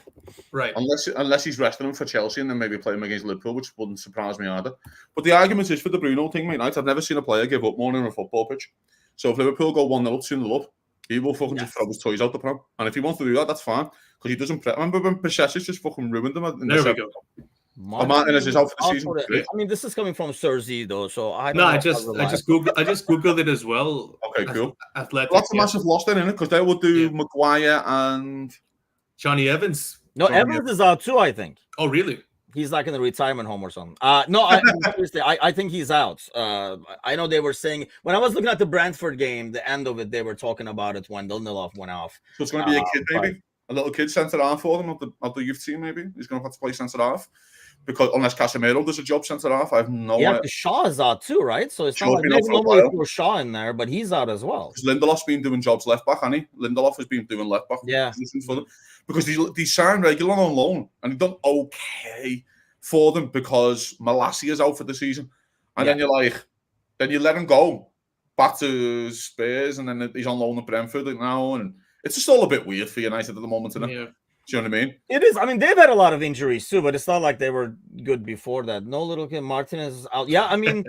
Right. Unless he's resting him for Chelsea and then maybe play him against Liverpool, which wouldn't surprise me either. But the argument is for the Bruno thing, mate. I've never seen a player give up more than a football pitch. So if Liverpool go 1-0 up, 2-0 up, he will fucking just throw his toys out the pram. And if he wants to do that, that's fine. Because he doesn't... Remember when Pashesic just fucking ruined him? There we go. Martinez is out for the season. I mean, this is coming from Serzi, though, so I just googled it as well. Okay, cool. Athletic. That's a massive loss then, isn't it? Because they would do Maguire and Johnny Evans. No, Evans is out too, I think. Oh, really? He's like in the retirement home or something. No, I think he's out. I know they were saying when I was looking at the Brentford game, the end of it, they were talking about it when Lindelof went off. So it's going to be a kid, maybe a little kid centre half for them of the youth team. Maybe he's going to have to play centre half. Because unless Casemiro does a job centre half, I have no idea. Shaw is out too, right? So it's not like nobody threw Shaw in there, but he's out as well. Because Lindelof's been doing jobs left back, hasn't he? Lindelof has been doing left back positions for them. Because they signed regular on loan and he done okay for them because Malacia is out for the season. And then you let him go back to Spurs and then he's on loan at Brentford now. And it's just all a bit weird for United at the moment, isn't it? Yeah. Do you know what I mean? It is. I mean, they've had a lot of injuries too, but it's not like they were good before that. No little kid. Martinez is out. Yeah, I mean,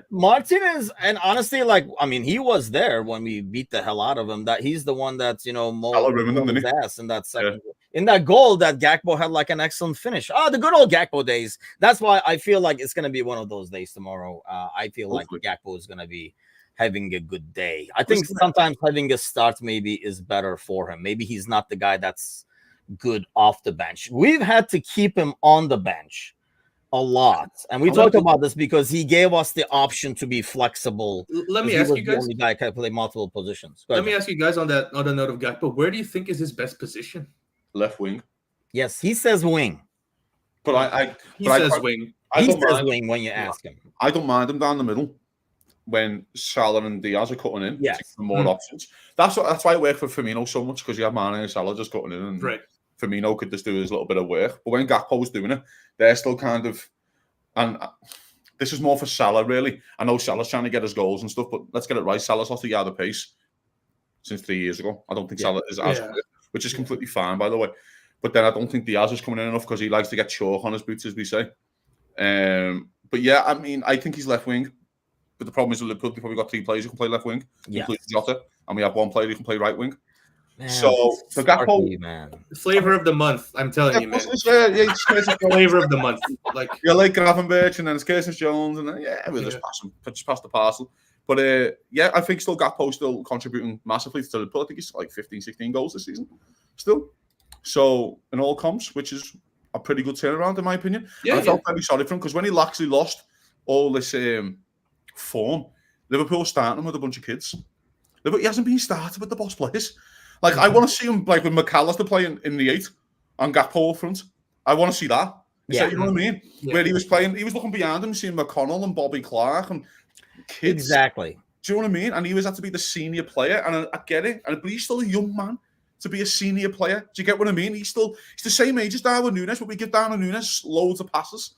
Martinez, and honestly, like, I mean, he was there when we beat the hell out of him. That he's the one that's, mowed his ass in that second. In that goal that Gakpo had like an excellent finish. The good old Gakpo days. That's why I feel like it's going to be one of those days tomorrow. I feel like Gakpo is going to be having a good day. I think sometimes having a start maybe is better for him. Maybe he's not the guy that's good off the bench. We've had to keep him on the bench a lot, and we talked about this because he gave us the option to be flexible. Let me ask you guys. The only guy can play multiple positions. Let me ask you guys on the note of Gakpo. Where do you think is his best position? Left wing. Yes, he says wing. But he says wing. He says wing when you ask him. I don't mind him down the middle when Salah and Diaz are cutting in. Yes, for more options. That's why it worked for Firmino so much because you have Mane and Salah just cutting in, and Firmino could just do his little bit of work. But when Gakpo was doing it, they're still kind of, and this is more for Salah really. I know Salah's trying to get his goals and stuff, but let's get it right. Salah's lost a yard of pace since 3 years ago. I don't think Salah is as good. which is completely fine, by the way. But then I don't think Diaz is coming in enough because he likes to get chalk on his boots, as we say. But yeah, I mean, I think he's left wing. But the problem is with Liverpool, we've probably got 3 players who can play left wing, including Jota, and we have 1 player who can play right wing. Man, so the Gakpo, man, flavor of the month. I'm telling you, man. Flavor of the month. Like Gravenberch, and then it's Curtis Jones, and then we'll just pass the parcel. But I think still Gakpo still contributing massively to Liverpool. I think he's like 15, 16 goals this season still. So in all comps, which is a pretty good turnaround in my opinion. I felt very sorry for him because when he actually lost all this form, Liverpool was starting him with a bunch of kids. He hasn't been started with the boss players. Like I want to see him like with McAllister playing in the 8 and Gakpo up front. I want to see that. You know what I mean? Yeah. Where he was playing, he was looking behind him, seeing McConnell and Bobby Clark and kids. Exactly. Do you know what I mean? And he was had to be the senior player, and I get it. But he's still a young man to be a senior player. Do you get what I mean? He's the same age as Darwin Núñez, but we give Darwin Núñez loads of passes.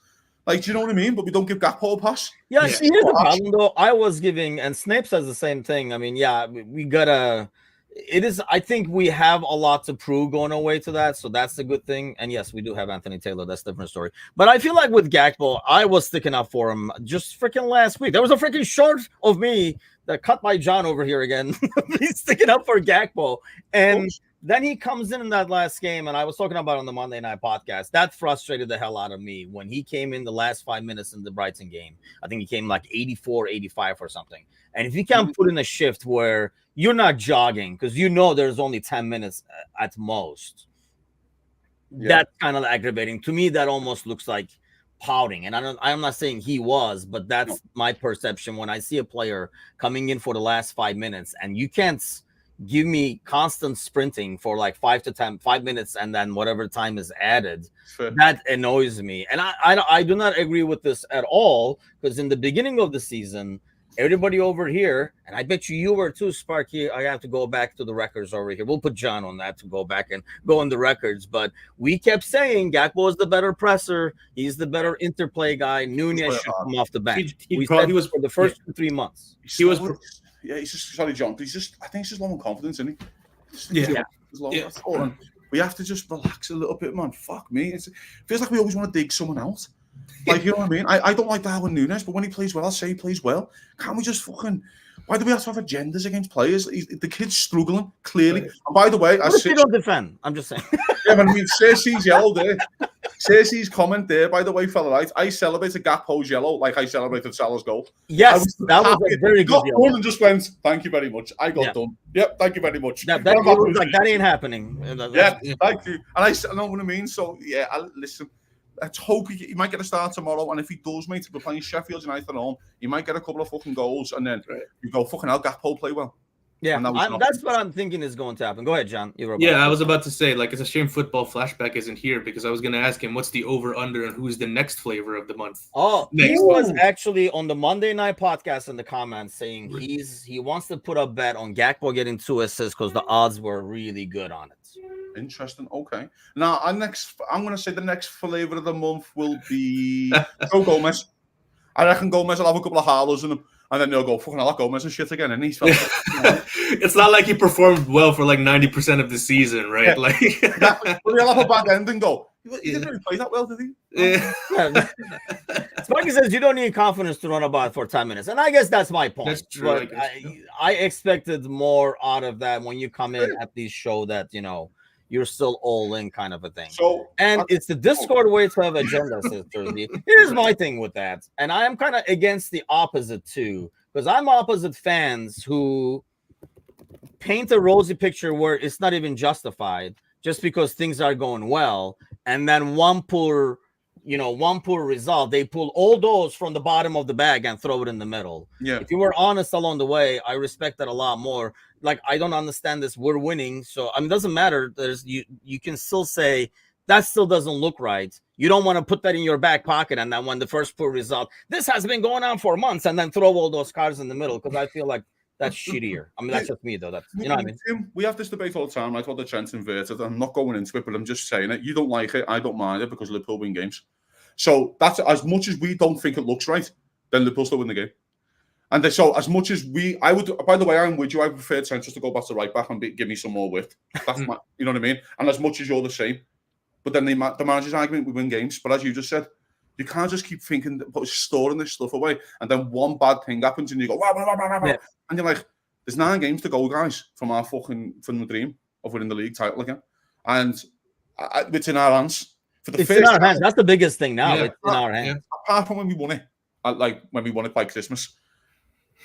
Like, do you know what I mean? But we don't give Gakpo a pass. Yeah, see, here's the problem, though. I was giving, and Snape says the same thing. I mean, yeah, we gotta. It is. I think we have a lot to prove going away to that, so that's the good thing. And yes, we do have Anthony Taylor. That's a different story. But I feel like with Gakpo, I was sticking up for him just freaking last week. There was a freaking short of me that cut by John over here again. He's sticking up for Gakpo, and then he comes in that last game, and I was talking about it on the Monday Night Podcast. That frustrated the hell out of me when he came in the last 5 minutes in the Brighton game. I think he came like 84, 85 or something. And if you can't put in a shift where you're not jogging because you know there's only 10 minutes at most, that's kind of aggravating. To me, that almost looks like pouting. And I'm not saying he was, but that's my perception when I see a player coming in for the last 5 minutes and you can't give me constant sprinting for like 5 minutes and then whatever time is added. Sure. That annoys me. And I do not agree with this at all because in the beginning of the season, everybody over here, and I bet you were too, Sparky. I have to go back to the records over here. We'll put John on that to go back and go on the records. But we kept saying Gakpo is the better presser. He's the better interplay guy. Núñez should come off the bench. He was for the first 3 months. He's just sorry, John. But I think he's just low on confidence, isn't he? We have to just relax a little bit, man. Fuck me. It feels like we always want to dig someone else. Like, you know what I mean? I don't like Darwin Núñez, but when he plays well, I'll say he plays well. Can't we just fucking... Why do we have to have agendas against players? The kid's struggling, clearly. And by the way... What if you don't defend? I'm just saying. Yeah, but I mean, Cersei's yellow there. Cersei's comment there, by the way, fella, right? I celebrated Gakpo's yellow like I celebrated Salah's goal. That was a very good deal. Got done and just went, thank you very much. I got done. Yep, thank you very much. That was like, that ain't happening. Thank you. And I know what I mean. So, yeah, listen... Let's hope he might get a start tomorrow, and if he does, mate, we're playing Sheffield United at home, he might get a couple of fucking goals, and then you go, fucking hell, Gakpo play well. Yeah, that's what I'm thinking is going to happen. Go ahead, John. I was about to say, like, it's a shame Football Flashback isn't here because I was going to ask him what's the over-under and who's the next flavor of the month. Oh, he was actually on the Monday Night Podcast in the comments saying he wants to put a bet on Gakpo getting 2 assists because the odds were really good on it. Interesting. Okay. Now, I'm going to say the next flavor of the month will be Joe Gomez. I reckon Gomez will have a couple of howlers in him. And then they'll go, fucking hell, Gomez and shit again. And he's It's not like he performed well for like 90% of the season, right? Yeah. Like, exactly. But he'll have a bad end and go, he didn't really play that well, did he? Yeah. Sparky says you don't need confidence to run about for 10 minutes. And I guess that's my point. That's true. But I expected more out of that when you come in at these show that, you know, you're still all in kind of a thing. It's the Discord way to have agenda, sisters. Here's my thing with that. And I am kind of against the opposite too, because I'm opposite fans who paint a rosy picture where it's not even justified just because things are going well. And then one poor result, they pull all those from the bottom of the bag and throw it in the middle. Yeah. If you were honest along the way, I respect that a lot more. Like, I don't understand this. We're winning. So, I mean, it doesn't matter. You can still say that still doesn't look right. You don't want to put that in your back pocket. And then when the first poor result, this has been going on for months, and then throw all those cards in the middle, because I feel like that's shittier. I mean, that's just me, though. That's, you know what I mean? Tim, we have this debate all the time, like what the trend's inverted. I'm not going into it, but I'm just saying it. You don't like it. I don't mind it because Liverpool win games. So that's as much as we don't think it looks right, then Liverpool still win the game. And so as much as I would, by the way, I'm with you. I prefer Trent just to go back to right back and give me some more width. That's my, you know what I mean? And as much as you're the same. But then the manager's argument, we win games. But as you just said, you can't just keep thinking, storing this stuff away. And then one bad thing happens and you go, and you're like, there's 9 games to go, guys, from the dream of winning the league title again. And it's in our hands. It's in our hands. That's the biggest thing now. It's in our hands. Apart from when we won it, like when we won it by Christmas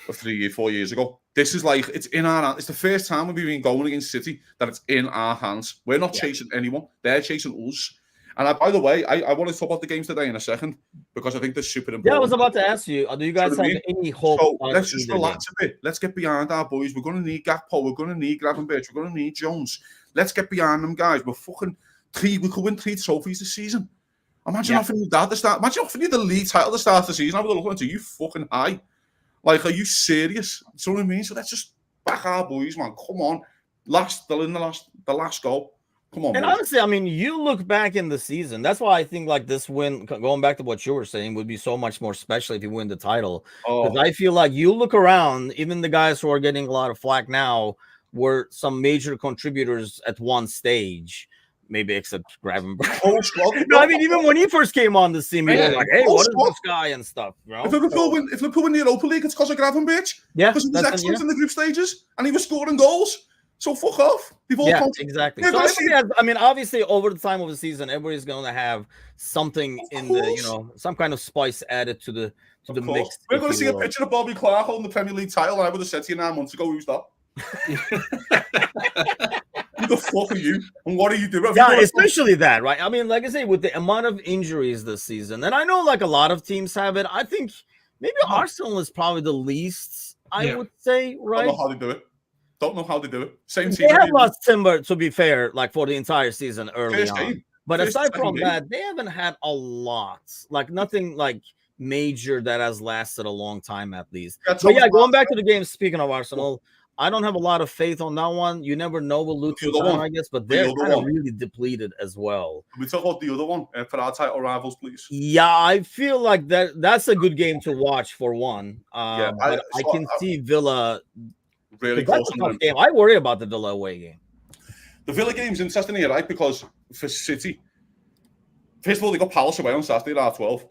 of 4 years ago, this is like, it's in our hands. It's the first time we've been going against City that it's in our hands. We're not chasing anyone. They're chasing us. And by the way, I want to talk about the games today in a second because I think they're super important. Yeah, I was about to ask you, do you guys have any hope? So let's just relax a bit. Let's get behind our boys. We're going to need Gakpo. We're going to need Gravenberch. We're going to need Jones. Let's get behind them, guys. We're fucking we could win 3 trophies this season. Imagine offering you that at the start. Imagine offering you the league title at the start of the season. I would have looked into you fucking high. Like, are you serious? You know what I mean? So let's just back our boys, man. Come on. The last goal. Come on. And boys. Honestly, I mean, you look back in the season. That's why I think like this win, going back to what you were saying, would be so much more special if you win the title. Because I feel like you look around, even the guys who are getting a lot of flack now were some major contributors at one stage. Maybe except Gravenberch. No, I mean, even when he first came on the scene, we were like, hey, what is this guy and stuff, bro? If Liverpool win the Europa League, it's because of Gravenberch. Yeah. Because he was excellent in the group stages and he was scoring goals. So fuck off. Exactly. So I mean, obviously, over the time of the season, everybody's going to have something in the, some kind of spice added to the mix. We're going to see a picture of Bobby Clark holding the Premier League title, and I would have said to you 9 months ago, who's that? Who the fuck are you? And what are you doing? Yeah, especially that, right? I mean, like I say, with the amount of injuries this season, and I know like a lot of teams have it. I think maybe Arsenal is probably the least, I would say, right? Don't know how they do it. Same team. They have lost Timber, to be fair, like for the entire season early on. But aside from that, they haven't had a lot. Like nothing like major that has lasted a long time at least. But yeah, going back to the game, speaking of Arsenal, I don't have a lot of faith on that one. You never know with Luton's on, I guess, but they're kind of really depleted as well. Can we talk about the other one for our title rivals, please? Yeah, I feel like that's a good game to watch for one. But I can see Villa really close. That's a tough game. I worry about the Villa away game. The Villa game's interesting here, right? Because for City, first of all, they got Palace away on Saturday at 12.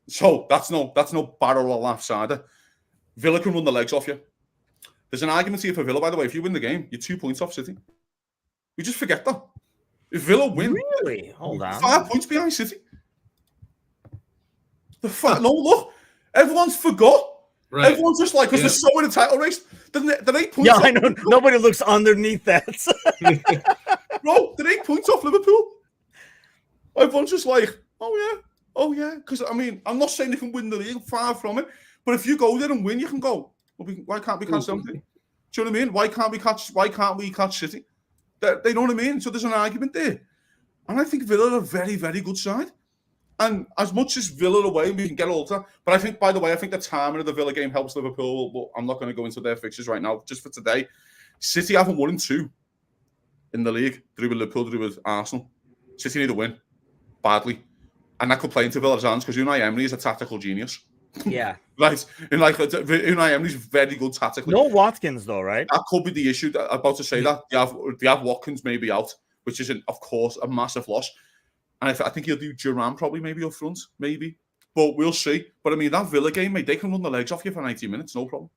So that's no barrel or laugh cider. Villa can run the legs off you. There's an argument here for Villa, by the way. If you win the game, you're 2 points off City. We just forget that. If Villa win, really? Hold on. 5 points behind City. No, look. Everyone's forgot. Right. Everyone's just like, because they're so in a title race. They're 8 points off. Yeah, I know. Nobody looks underneath that. Bro, they're 8 points off Liverpool. Everyone's just like, oh yeah. Because, I mean, I'm not saying they can win the league, far from it. But if you go there and win, you can go. Why can't we catch something? Do you know what I mean? Why can't we catch City? They know what I mean? So there's an argument there. And I think Villa are a very, very good side. And as much as Villa away, we can get all that. But I think, by the way, the timing of the Villa game helps Liverpool. But I'm not going to go into their fixtures right now. Just for today, City haven't won in 2 in the league. Through with Liverpool, through with Arsenal. City need to win badly. And that could play into Villa's hands because Unai Emery is a tactical genius. Yeah. Right. And like Unai Emery's very good tactically. No Watkins though, right? That could be the issue. I'm about to say that. They have Watkins maybe out, which is, of course, a massive loss. And I think he'll do Duran probably maybe up front, maybe. But we'll see. But I mean, that Villa game, mate, they can run the legs off you for 90 minutes, no problem.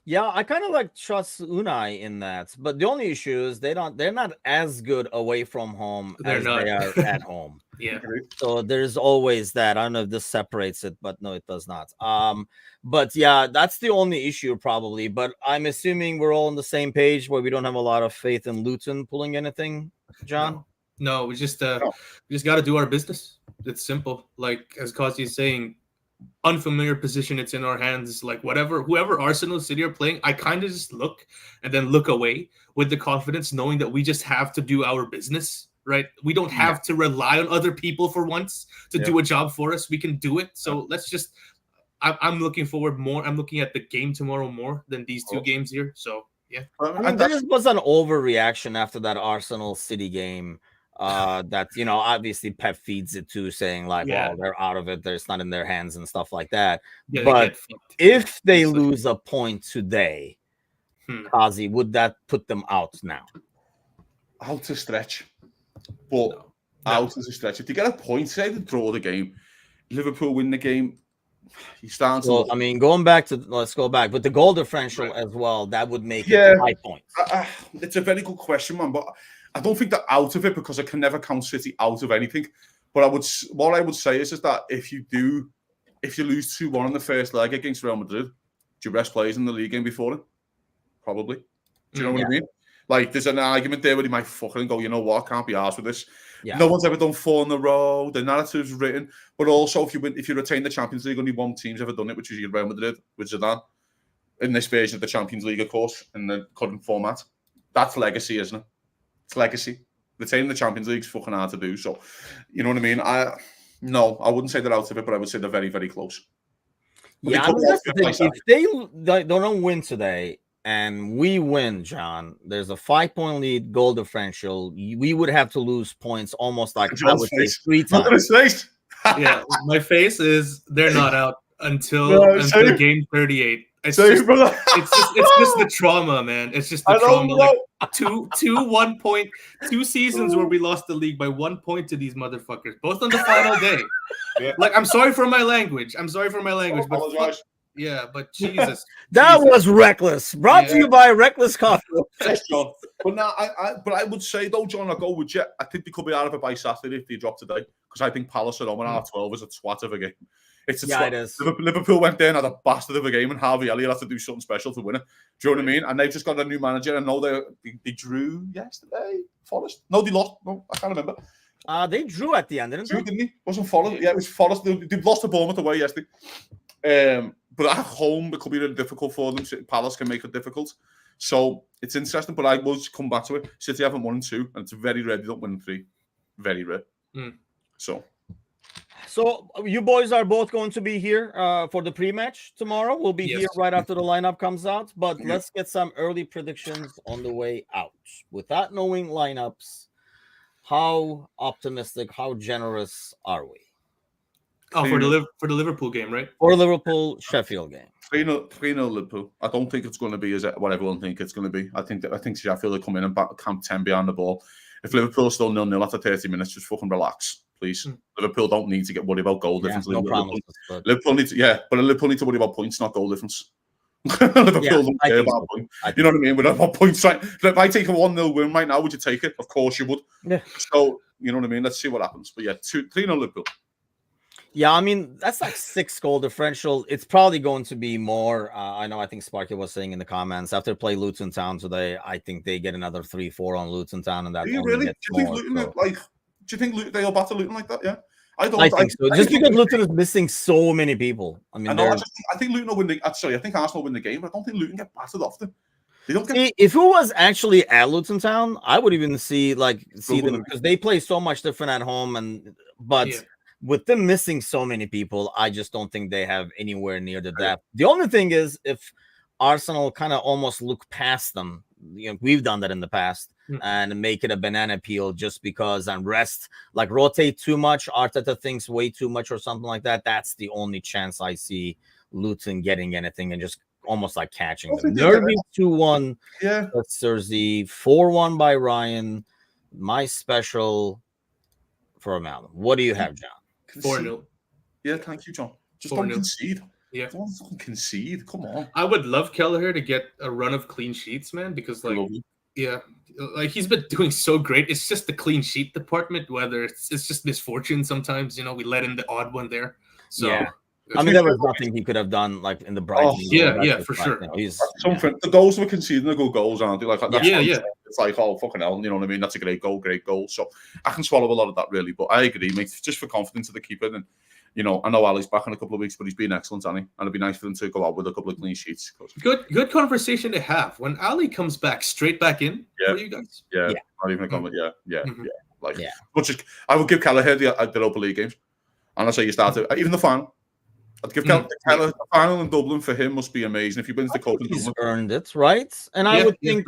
Yeah, I kind of like trust Unai in that. But the only issue is they're not as good away from home as they are at home. Yeah. So there's always that. I don't know if this separates it, but no, it does not. But yeah, that's the only issue probably. But I'm assuming we're all on the same page where we don't have a lot of faith in Luton pulling anything, John. No, we just got to do our business. It's simple. Like as Kazi is saying, unfamiliar position. It's in our hands. Like whoever Arsenal City are playing, I kind of just look and then look away with the confidence, knowing that we just have to do our business. Right, we don't have to rely on other people for once to do a job for us. We can do it. So let's just. I'm looking forward more. I'm looking at the game tomorrow more than these 2 games here. So yeah, I mean, there was an overreaction after that Arsenal City game. That obviously Pep feeds it to, saying like, well, they're out of it, it's not in their hands and stuff like that. Yeah, but if they lose a point today, Kazi, would that put them out now? Out to stretch, but out as a stretch. If they get a point, say they draw the game, Liverpool win the game, you start. So I mean, let's go back, but the goal differential as well, that would make it 5 points. It's a very good question, man, but I don't think they're out of it, because I can never count City out of anything. But what I would say is that if you lose 2-1 in the first leg against Real Madrid, do you rest players in the league game before it? Probably. Do you know what I mean? Like, there's an argument there where he might fucking go, you know what, I can't be arsed with this. Yeah. No one's ever done 4 in a row. The narrative's written. But also, if you retain the Champions League, only one team's ever done it, which is Real Madrid with Zidane, in this version of the Champions League, of course, in the current format. That's legacy, isn't it? It's legacy. Retaining the Champions League is fucking hard to do. So, you know what I mean? I wouldn't say they're out of it, but I would say they're very, very close. But yeah, I mean, that's the thing. If they don't win today and we win, John, there's a 5-point lead, goal differential. We would have to lose points almost like I would say 3 times. Yeah, my face is they're not out until game 38. It's just the trauma, man. It's just the trauma. Like two seasons where we lost the league by 1 point to these motherfuckers, both on the final day. Yeah. Like, I'm sorry for my language. But yeah, but Jesus. That was reckless. Brought to you by Reckless Coffee. Thanks, John. But now, I would say though, John, I'll go with you. I think they could be out of it by Saturday if they drop today, because I think Palace at home at half 12 is a twat of a game. It's a twat. It is. Liverpool went there and had a bastard of a game, and Harvey Elliott had to do something special to win it. Do you know what I mean? And they've just got a new manager. I know they drew yesterday. Forest? No, they lost. No, I can't remember. They drew at the end, didn't they? Wasn't Forest? Yeah, it was Forest. They lost to Bournemouth away yesterday. But at home, it could be really difficult for them. Palace can make it difficult. So it's interesting, but I will come back to it. City haven't won in 2, and it's very rare they don't win in 3. Very rare. So you boys are both going to be here for the pre-match tomorrow. We'll be here right after the lineup comes out. But let's get some early predictions on the way out. Without knowing lineups, how optimistic, how generous are we? Oh, for the Liverpool game, right? For the Liverpool-Sheffield game. 3-0 Liverpool. I don't think it's going to be what everyone thinks it's going to be. I think Sheffield will come in and camp 10 behind the ball. If Liverpool's still 0-0 after 30 minutes, just fucking relax, please. Liverpool don't need to get worried about goal difference. No Liverpool need to worry about points, not goal difference. Liverpool don't care about points. You know what I mean? We're about points. Right? If I take a 1-0 win right now, would you take it? Of course you would. Yeah. So, you know what I mean? Let's see what happens. But yeah, 3-0 Liverpool. Yeah, I mean, that's like 6 goal differential. It's probably going to be more. I think Sparky was saying in the comments, after play Luton Town today, I think they get another 3-4 on Luton Town. And that. Do you really? Do you think they'll battle Luton like that? Yeah. I think so. Just because Luton is missing so many people. I mean, I think Luton will win the. Sorry, I think Arsenal will win the game, but I don't think Luton get battered often. They don't get. If it was actually at Luton Town, I would even see them, because they play so much different at home, with them missing so many people, I just don't think they have anywhere near the depth. The only thing is, if Arsenal kind of almost look past them, we've done that in the past, and make it a banana peel just because, and rotate too much. Arteta thinks way too much or something like that. That's the only chance I see Luton getting anything and just almost like catching them. Derby 2-1. Yeah. Thursday, 4-1 by Ryan. My special for Amalum. What do you have, John? 4-0. Yeah, thank you, John. Just don't concede. Yeah. Don't fucking concede. Come on. I would love Kelleher to get a run of clean sheets, man, because he's been doing so great. It's just the clean sheet department, whether it's just misfortune sometimes, we let in the odd one there. So yeah. I mean, there was nothing he could have done like in the Brighton. For sure. The goals we're conceding are good goals, aren't they? It's like, oh, fucking hell, you know what I mean? That's a great goal. So I can swallow a lot of that, really. But I agree, mate. Just for confidence of the keeper. And, I know Ali's back in a couple of weeks, but he's been excellent, hasn't he? And it'd be nice for him to go out with a couple of clean sheets. Good conversation to have. When Ali comes back, straight back in for you guys? Yeah. Not even a comment. I would give Kelleher the Europa League games. And I say you start it, even the final. I'd give Keller the final in Dublin for him must be amazing if he wins the cup in He's Dublin. earned it, right? And I would think,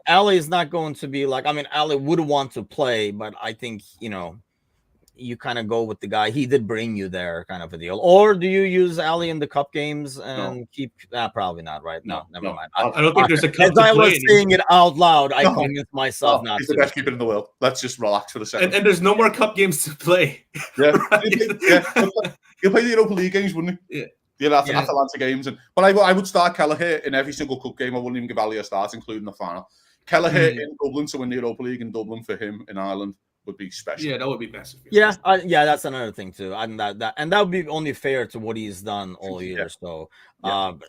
Ali is not going to be like, I mean, Ali would want to play, but I think, you kind of go with the guy. He did bring you there, kind of a deal. Or do you use Ali in the cup games and keep? Probably not, right? No, never mind. I don't think there's a cup. As I was saying it out loud, I convinced myself not to. He's the best keeper in the world. Let's just relax for a second. And there's no more cup games to play. Yeah, he'll play the Europa League games, wouldn't he? Yeah. The Atalanta games, but I would start Kelleher in every single cup game. I wouldn't even give Ali a start, including the final. Kelleher in Dublin to win the Europa League in Dublin for him in Ireland would be special. Yeah, that would be massive. Yeah, that's another thing too. And that would be only fair to what he's done all year. So,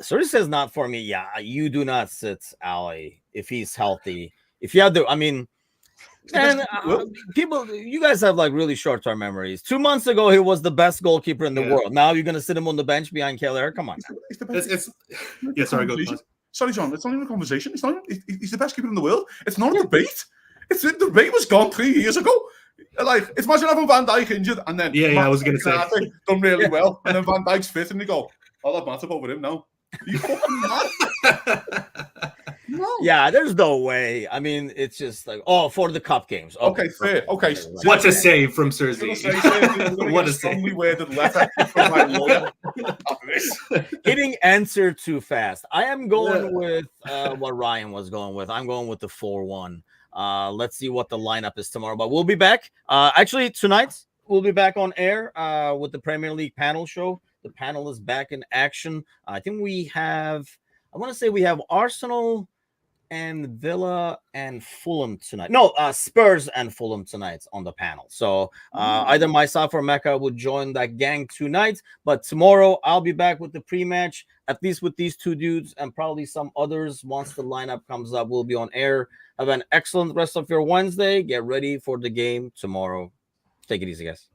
Serge says not for me. Yeah, you do not sit Ali if he's healthy. If you have the, I mean, and people, you guys have like really short-term memories. 2 months ago, he was the best goalkeeper in the world. Now you're gonna sit him on the bench behind Keller? Come on. Sorry, go. Sorry, John. It's not even a conversation. It's not. He's the best keeper in the world. It's not a debate. The debate was gone 3 years ago. Like, it's imagine having Van Dijk injured and then I was going to say done really well, and then Van Dijk's fit, and they go, "Oh, that matters over him now." You fucking mad? No. Yeah, there's no way. I mean, it's just like, for the cup games. Okay, fair. Okay, what a save from Sergi. What a strongly worded letter from my lawyer. Hitting answer too fast. I am going with what Ryan was going with. I'm going with the 4-1. Let's see what the lineup is tomorrow. But we'll be back. Actually, tonight we'll be back on air with the Premier League panel show. The panel is back in action. I think we have Arsenal and Villa and Fulham tonight. No, Spurs and Fulham tonight on the panel. So either myself or Mecca would join that gang tonight. But tomorrow I'll be back with the pre-match, at least with these two dudes and probably some others. Once the lineup comes up, we'll be on air. Have an excellent rest of your Wednesday. Get ready for the game tomorrow. Take it easy, guys.